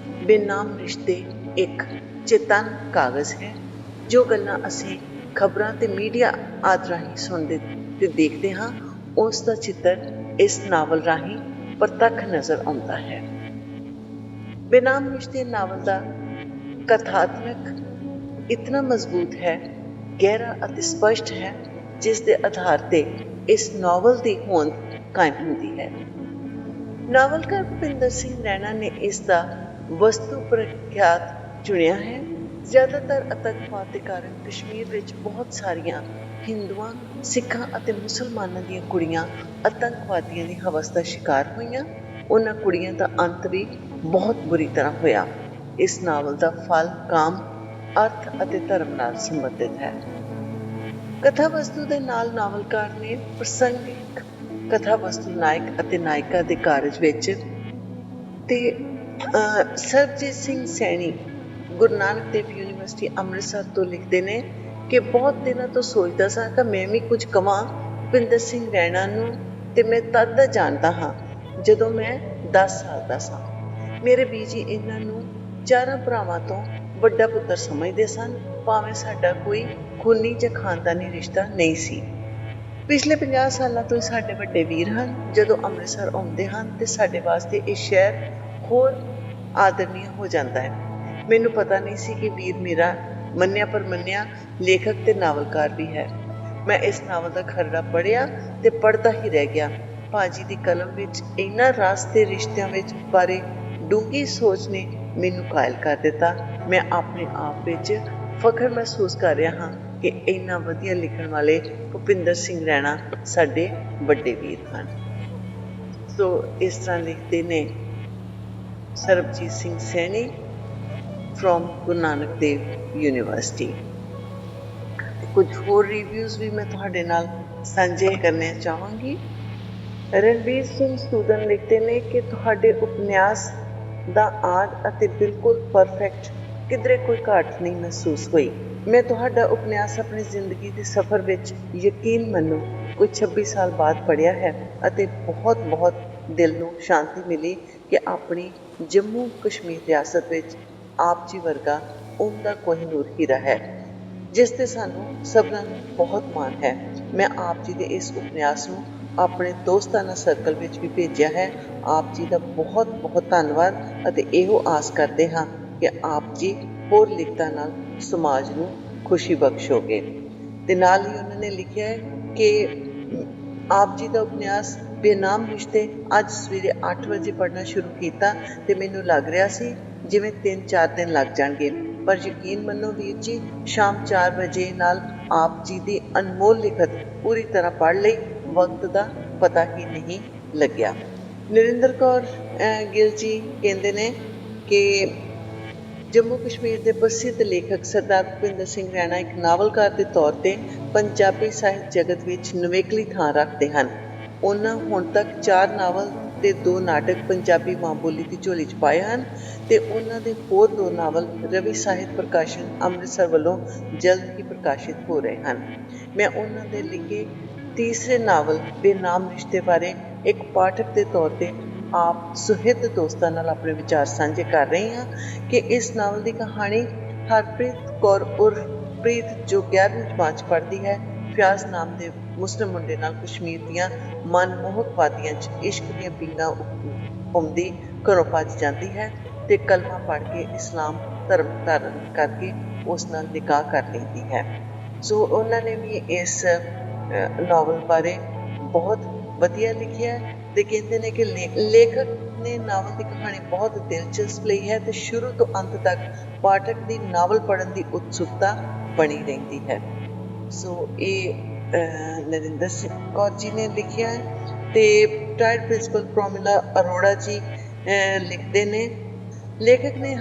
ਬੇਨਾਮ ਰਿਸ਼ਤੇ ਇੱਕ ਚੇਤਨ ਕਾਗਜ਼ ਹੈ। ਜੋ ਗੱਲਾਂ ਅਸੀਂ ਖਬਰਾਂ ਤੇ ਮੀਡੀਆ ਆਦਿ ਰਾਹੀਂ ਸੁਣਦੇ ਤੇ ਦੇਖਦੇ ਹਾਂ, ਉਸ ਦਾ ਚਿੱਤਰ ਇਸ ਨਾਵਲ ਰਾਹੀਂ ਪ੍ਰਤੱਖ ਨਜ਼ਰ ਆਉਂਦਾ ਹੈ। ਬੇਨਾਮ ਰਿਸ਼ਤੇ ਨਾਵਲ ਦਾ ਕਥਾਤਮਕ ਇਤਨਾ ਮਜ਼ਬੂਤ ਹੈ, ਗਹਿਰਾ ਅਤੇ ਸਪਸ਼ਟ ਹੈ, ਜਿਸ ਦੇ ਆਧਾਰ ਤੇ ਇਸ ਨਾਵਲ ਦੀ ਹੋਂਦ ਕਾਇਮ ਹੁੰਦੀ ਹੈ। ਨਾਵਲਕਾਰ ਭੁਪਿੰਦਰ ਸਿੰਘ ਰੈਣਾ ਨੇ ਇਸ ਦਾ ਵਸਤੂ ਪ੍ਰਖਿਆਤ ਚੁਣਿਆ ਹੈ। ਜ਼ਿਆਦਾਤਰ ਆਤੰਕਵਾਦ ਦੇ ਕਾਰਨ ਕਸ਼ਮੀਰ ਵਿੱਚ ਬਹੁਤ ਸਾਰੀਆਂ ਹਿੰਦੂਆਂ, ਸਿੱਖਾਂ ਅਤੇ ਮੁਸਲਮਾਨਾਂ ਦੀਆਂ ਕੁੜੀਆਂ ਆਤੰਕਵਾਦੀਆਂ ਦੀ ਹਵਸ ਦਾ ਸ਼ਿਕਾਰ ਹੋਈਆਂ। ਉਹਨਾਂ ਕੁੜੀਆਂ ਦਾ ਅੰਤ ਵੀ ਬਹੁਤ ਬੁਰੀ ਤਰ੍ਹਾਂ ਹੋਇਆ। ਇਸ ਨਾਵਲ ਦਾ ਫਲ ਕਾਮ, ਅਰਥ ਅਤੇ ਧਰਮ ਨਾਲ ਸੰਬੰਧਿਤ ਹੈ। ਕਥਾ ਵਸਤੂ ਦੇ ਨਾਲ ਨਾਵਲਕਾਰ ਨੇ ਪ੍ਰਸੰਗਿਕ ਕਥਾ ਵਸਤੂ ਨਾਇਕ ਅਤੇ ਨਾਇਕਾ ਦੇ ਕਾਰਜ ਵਿੱਚ ਤੇ ਸਰਬਜੀਤ ਸਿੰਘ ਸੈਣੀ ਗੁਰੂ ਨਾਨਕ ਦੇਵ ਯੂਨੀਵਰਸਿਟੀ ਅੰਮ੍ਰਿਤਸਰ ਤੋਂ ਲਿਖਦੇ ਨੇ ਕਿ ਬਹੁਤ ਦਿਨਾਂ ਤੋਂ ਸੋਚਦਾ ਸਾਂ ਕਿ ਮੈਂ ਵੀ ਕੁਝ ਕਵਾਂ ਭੁਪਿੰਦਰ ਸਿੰਘ ਰੈਣਾ ਨੂੰ, ਤੇ ਮੈਂ ਤਦ ਦਾ ਜਾਣਦਾ ਹਾਂ ਜਦੋਂ ਮੈਂ 10 ਸਾਲ ਦਾ ਸਾਂ। ਮੇਰੇ ਬੀਜੀ ਇਹਨਾਂ ਨੂੰ 4 ਭਰਾਵਾਂ ਤੋਂ ਵੱਡਾ ਪੁੱਤਰ ਸਮਝਦੇ ਸਨ, ਭਾਵੇਂ ਸਾਡਾ ਕੋਈ ਖੂਨੀ ਜਾਂ ਖਾਨਦਾਨੀ ਰਿਸ਼ਤਾ ਨਹੀਂ ਸੀ। ਪਿਛਲੇ 50 ਸਾਲਾਂ ਤੋਂ ਸਾਡੇ ਵੱਡੇ ਵੀਰ ਹਨ। ਜਦੋਂ ਅੰਮ੍ਰਿਤਸਰ ਆਉਂਦੇ ਹਨ ਤੇ ਸਾਡੇ ਵਾਸਤੇ ਇਹ ਸ਼ਹਿਰ ਹੋਰ ਆਦਰਨੀय ਹੋ ਜਾਂਦਾ ਹੈ। ਮੈਨੂੰ ਪਤਾ ਨਹੀਂ ਸੀ ਕਿ ਵੀਰ ਮੇਰਾ ਮੰਨਿਆ ਪ੍ਰਮੰਨਿਆ ਲੇਖਕ ਤੇ ਨਾਵਲਕਾਰ ਵੀ ਹੈ। ਮੈਂ ਇਸ ਨਾਵਲ ਦਾ ਖਰੜਾ ਪੜ੍ਹਿਆ ਤੇ ਪੜ੍ਹਦਾ ਹੀ ਰਹਿ ਗਿਆ। ਭਾਜੀ ਦੀ ਕਲਮ ਵਿੱਚ ਇੰਨਾ ਰਸ ਤੇ ਰਿਸ਼ਤਿਆਂ ਵਿੱਚ ਬਾਰੇ ਡੂੰਘੀ ਸੋਚ ਨੇ ਮੈਨੂੰ ਕਾਇਲ ਕਰ ਦਿੱਤਾ। ਮੈਂ ਆਪਣੇ ਆਪ ਵਿੱਚ ਫਖਰ ਮਹਿਸੂਸ ਕਰ ਰਿਹਾ ਹਾਂ ਕਿ ਇੰਨਾ ਵਧੀਆ ਲਿਖਣ ਵਾਲੇ ਭੁਪਿੰਦਰ ਸਿੰਘ ਰੈਣਾ ਸਾਡੇ ਵੱਡੇ ਵੀਰ ਹਨ। ਸੋ ਇਸ ਤਰ੍ਹਾਂ ਲਿਖਦੇ ਨੇ ਸਰਬਜੀਤ ਸਿੰਘ ਸੈਣੀ ਫਰੋਮ ਗੁਰੂ ਨਾਨਕ ਦੇਵ ਯੂਨੀਵਰਸਿਟੀ। ਕੁਝ ਹੋਰ ਰਿਵਿਊਜ਼ ਵੀ ਮੈਂ ਤੁਹਾਡੇ ਨਾਲ ਸਾਂਝੇ ਕਰਨੇ ਚਾਹਾਂਗੀ। ਰਣਵੀਰ ਸਿੰਘ ਸੂਦਨ ਲਿਖਦੇ ਨੇ ਕਿ ਤੁਹਾਡੇ ਉਪਨਿਆਸ ਦਾ ਆਦ ਅਤੇ ਬਿਲਕੁਲ ਪਰਫੈਕਟ, ਕਿਧਰੇ ਕੋਈ ਘਾਟ ਨਹੀਂ ਮਹਿਸੂਸ ਹੋਈ। ਮੈਂ ਤੁਹਾਡਾ ਉਪਨਿਆਸ ਆਪਣੀ ਜ਼ਿੰਦਗੀ ਦੇ ਸਫ਼ਰ ਵਿੱਚ ਯਕੀਨ ਮੰਨੋ ਕੋਈ 26 ਸਾਲ ਬਾਅਦ ਪੜ੍ਹਿਆ ਹੈ ਅਤੇ ਬਹੁਤ ਦਿਲ ਨੂੰ ਸ਼ਾਂਤੀ ਮਿਲੀ ਕਿ ਆਪਣੀ ਜੰਮੂ ਕਸ਼ਮੀਰ ਰਿਆਸਤ ਵਿੱਚ ਆਪ ਜੀ ਵਰਗਾ ਉਮਦਾ ਕੋਹਿਨੂਰ ਹੀਰਾ ਹੈ, ਜਿਸ ਤੇ ਸਾਨੂੰ ਸਭਨਾਂ ਨੂੰ ਬਹੁਤ ਮਾਣ ਹੈ। ਮੈਂ ਆਪ ਜੀ ਦੇ ਇਸ ਉਪਨਿਆਸ ਨੂੰ ਆਪਣੇ ਦੋਸਤਾਨਾ ਸਰਕਲ ਵਿੱਚ ਵੀ ਭੇਜਿਆ ਹੈ। ਆਪ ਜੀ ਦਾ ਬਹੁਤ ਧੰਨਵਾਦ ਅਤੇ ਇਹੋ ਆਸ ਕਰਦੇ ਹਾਂ ਕਿ ਆਪ ਜੀ ਹੋਰ ਲਿਖਤਾਂ ਨਾਲ ਸਮਾਜ ਨੂੰ ਖੁਸ਼ੀ ਬਖਸ਼ੋਗੇ। ਤੇ ਨਾਲ ਹੀ ਉਹਨਾਂ ਨੇ ਲਿਖਿਆ ਹੈ ਕਿ ਆਪ ਜੀ ਦਾ ਉਪਨਿਆਸ ਬੇਨਾਮ ਰਿਸ਼ਤੇ ਅੱਜ ਸਵੇਰੇ 8 ਵਜੇ ਪੜ੍ਹਨਾ ਸ਼ੁਰੂ ਕੀਤਾ ਤੇ ਮੈਨੂੰ ਲੱਗ ਰਿਹਾ ਸੀ ਜਿਵੇਂ 3-4 ਦਿਨ ਲੱਗ ਜਾਣਗੇ, ਪਰ ਯਕੀਨ ਮੰਨੋ ਵੀਰ ਜੀ, ਸ਼ਾਮ 4 ਵਜੇ ਨਾਲ ਆਪ ਜੀ ਦੀ ਅਨਮੋਲ ਲਿਖਤ ਪੂਰੀ ਤਰ੍ਹਾਂ ਪੜ੍ਹ ਲਈ। ਵਕਤ ਦਾ ਪਤਾ ਹੀ ਨਹੀਂ ਲੱਗਿਆ। ਨਰਿੰਦਰ ਕੌਰ ਗਿੱਲ ਜੀ ਕਹਿੰਦੇ ਨੇ ਕਿ ਜੰਮੂ ਕਸ਼ਮੀਰ ਦੇ ਪ੍ਰਸਿੱਧ ਲੇਖਕ ਸਰਦਾਰ ਭੁਪਿੰਦਰ ਸਿੰਘ ਰੈਣਾ ਇੱਕ ਨਾਵਲਕਾਰ ਦੇ ਤੌਰ 'ਤੇ ਪੰਜਾਬੀ ਸਾਹਿਤ ਜਗਤ ਵਿੱਚ ਨਿਵੇਕਲੀ ਥਾਂ ਰੱਖਦੇ ਹਨ। ਉਹਨਾਂ ਹੁਣ ਤੱਕ 4 ਨਾਵਲ ਤੇ 2 ਨਾਟਕ ਪੰਜਾਬੀ ਮਾਂ ਬੋਲੀ ਦੀ ਝੋਲੀ 'ਚ ਪਾਏ ਹਨ ਤੇ ਉਹਨਾਂ ਦੇ ਹੋਰ 2 ਨਾਵਲ ਰਵੀ ਸਾਹਿਤ ਪ੍ਰਕਾਸ਼ਨ ਅੰਮ੍ਰਿਤਸਰ ਵੱਲੋਂ ਜਲਦ ਹੀ ਪ੍ਰਕਾਸ਼ਿਤ ਹੋ ਰਹੇ ਹਨ। ਮੈਂ ਉਹਨਾਂ ਦੇ ਲਿਖੇ ਤੀਸਰੇ ਨਾਵਲ ਬੇਨਾਮ ਰਿਸ਼ਤੇ ਬਾਰੇ ਇੱਕ ਪਾਠਕ ਦੇ ਤੌਰ 'ਤੇ ਆਪ ਸੁਹਿਰਦ ਦੋਸਤਾਂ ਨਾਲ ਆਪਣੇ ਵਿਚਾਰ ਸਾਂਝੇ ਕਰ ਰਹੀ ਹਾਂ ਕਿ ਇਸ ਨਾਵਲ ਦੀ ਕਹਾਣੀ ਹਰਪ੍ਰੀਤ ਕੌਰ ਉਰਫ ਪ੍ਰੀਤ, ਜੋ 11ਵੀਂ ਜਮਾਤ 'ਚ ਪੜ੍ਹਦੀ ਹੈ, ਫਿਆਜ਼ ਨਾਮ ਦੇ ਮੁਸਲਿਮ ਮੁੰਡੇ ਨਾਲ ਕਸ਼ਮੀਰ ਦੀਆਂ ਮਨਮੋਹਕ ਵਾਦੀਆਂ 'ਚ ਇਸ਼ਕ ਦੀਆਂ ਪੀਂਘਾਂ ਪਾਉਂਦੀ ਘਰੋਂ ਭੱਜ ਜਾਂਦੀ ਹੈ ਤੇ ਕਲਮਾ ਪੜ੍ਹ ਕੇ ਇਸਲਾਮ ਧਰਮ ਧਾਰਨ ਕਰਕੇ ਉਸ ਨਾਲ ਨਿਕਾਹ ਕਰ ਲੈਂਦੀ ਹੈ। ਸੋ ਉਹਨਾਂ ਨੇ ਵੀ ਇਸ ਨਾਵਲ ਬਾਰੇ ਬਹੁਤ ਵਧੀਆ ਲਿਖਿਆ ਤੇ ਕਹਿੰਦੇ ਨੇ ਕਿ ਲੇਖਕ ਨੇ ਨਾਵਲ ਦੀ ਕਹਾਣੀ ਬਹੁਤ ਦਿਲਚਸਪ ਲਈ ਹੈ ਤੇ ਸ਼ੁਰੂ ਤੋਂ ਅੰਤ ਤੱਕ ਪਾਠਕ ਦੀ ਨਾਵਲ ਪੜ੍ਹਨ ਦੀ ਉਤਸੁਕਤਾ ਬਣੀ ਰਹਿੰਦੀ ਹੈ। ਸੋ ਇਹ ਨਰਿੰਦਰ ਕੌਰ ਜੀ ਨੇ ਲਿਖਿਆ ਹੈ ਤੇ ਰਿਟਾਇਰਡ ਪ੍ਰਿੰਸੀਪਲ ਪ੍ਰੋਮਿਲਾ ਅਰੋੜਾ ਜੀ ਲਿਖਦੇ ਨੇ, ਲੇਖਕ ਨੇ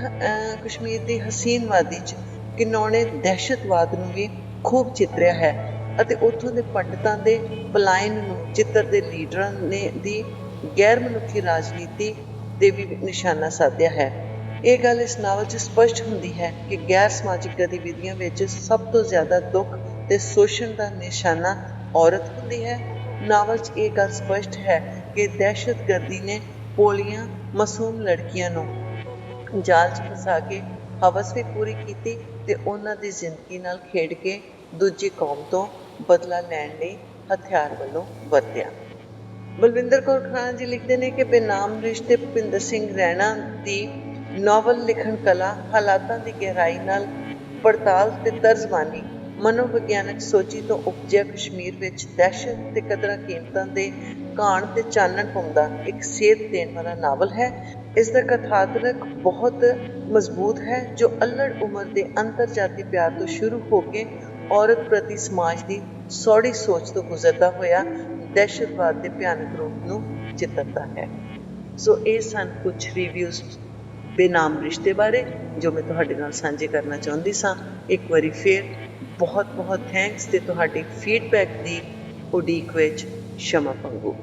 ਕਸ਼ਮੀਰ ਦੀ ਹਸੀਨ ਵਾਦੀ 'ਚ ਘਿਨੌਣੇ ਦਹਿਸ਼ਤਵਾਦ ਨੂੰ ਵੀ ਖੂਬ ਚਿਤਰਿਆ ਹੈ ਅਤੇ ਉੱਥੋਂ ਦੇ ਪੰਡਤਾਂ ਦੇ ਪਲਾਇਨ ਨੂੰ ਚਿੱਤਰ ਦੇ ਲੀਡਰਾਂ ਨੇ ਦੀ ਗੈਰ ਮਨੁੱਖੀ ਰਾਜਨੀਤੀ ਦੇ ਵੀ ਨਿਸ਼ਾਨਾ ਸਾਧਿਆ ਹੈ। ਇਹ ਗੱਲ ਇਸ ਨਾਵਲ 'ਚ ਸਪਸ਼ਟ ਹੁੰਦੀ ਹੈ ਕਿ ਗੈਰ ਸਮਾਜਿਕ ਗਤੀਵਿਧੀਆਂ ਵਿੱਚ ਸਭ ਤੋਂ ਜ਼ਿਆਦਾ ਦੁੱਖ ਤੇ ਸ਼ੋਸ਼ਣ ਦਾ ਨਿਸ਼ਾਨਾ ਔਰਤ ਹੁੰਦੀ ਹੈ। ਨਾਵਲ 'ਚ ਇਹ ਗੱਲ ਸਪਸ਼ਟ ਹੈ ਕਿ ਦਹਿਸ਼ਤਗਰਦੀ ਨੇ ਭੋਲੀਆਂ ਮਾਸੂਮ ਲੜਕੀਆਂ ਨੂੰ ਜਾਲ 'ਚ ਫਸਾ ਕੇ ਹਵਸ ਵੀ ਪੂਰੀ ਕੀਤੀ ਤੇ ਉਹਨਾਂ ਦੀ ਜ਼ਿੰਦਗੀ ਨਾਲ ਖੇਡ ਕੇ ਦੂਜੀ ਕੌਮ ਤੋਂ ਬਦਲਾ ਲੈਣ ਲਈ ਹਥਿਆਰ ਵੱਲੋਂ ਵਰਤਿਆ। ਬਲਵਿੰਦਰ ਕੌਰ ਖਰਾਣਾ ਜੀ ਲਿਖਦੇ ਨੇ ਕਿ ਬੇਨਾਮ ਰਿਸ਼ਤੇ ਭੁਪਿੰਦਰ ਸਿੰਘ ਰੈਣਾ ਦੀ ਨਾਵਲ ਲਿਖਣ ਕਲਾ, ਹਾਲਾਤਾਂ ਦੀ ਗਹਿਰਾਈ ਨਾਲ ਪੜਤਾਲ ਤੇ ਤਰਜ਼ਬਾਨੀ, ਮਨੋਵਿਗਿਆਨਕ ਸੋਚੀ ਤੋਂ ਉਪਜਿਆ ਕਸ਼ਮੀਰ ਵਿੱਚ ਦਹਿਸ਼ਤ ਤੇ ਕਦਰਾਂ ਕੀਮਤਾਂ ਦੇ ਘਾਣ ਤੇ ਚਾਨਣ ਪਾਉਂਦਾ ਇੱਕ ਸੇਧ ਦੇਣ ਵਾਲਾ ਨਾਵਲ ਹੈ। ਇਸ ਦਾ ਕਥਾਨਕ ਬਹੁਤ ਮਜ਼ਬੂਤ ਹੈ, ਜੋ ਅੱਲੜ ਉਮਰ ਦੇ ਅੰਤਰਜਾਤੀ ਪਿਆਰ ਤੋਂ ਸ਼ੁਰੂ ਹੋ ਕੇ ਔਰਤ ਪ੍ਰਤੀ ਸਮਾਜ ਦੀ ਸੌੜੀ ਸੋਚ ਤੋਂ ਗੁਜ਼ਰਦਾ ਹੋਇਆ ਦਹਿਸ਼ਤਵਾਦ ਦੇ ਭਿਆਨਕ ਰੂਪ ਨੂੰ ਚਿਤਰਦਾ ਹੈ। ਸੋ ਇਹ ਸਨ ਕੁਝ ਰਿਵਿਊਜ਼ ਬੇਨਾਮ ਰਿਸ਼ਤੇ ਬਾਰੇ ਜੋ ਮੈਂ ਤੁਹਾਡੇ ਨਾਲ ਸਾਂਝੇ ਕਰਨਾ ਚਾਹੁੰਦੀ ਸਾਂ। ਇੱਕ ਵਾਰੀ ਫੇਰ ਬਹੁਤ ਥੈਂਕਸ ਤੇ ਤੁਹਾਡੀ ਫੀਡਬੈਕ ਦੀ ਉਡੀਕ ਵਿੱਚ ਸ਼ਮਾ ਪੰਗੂ।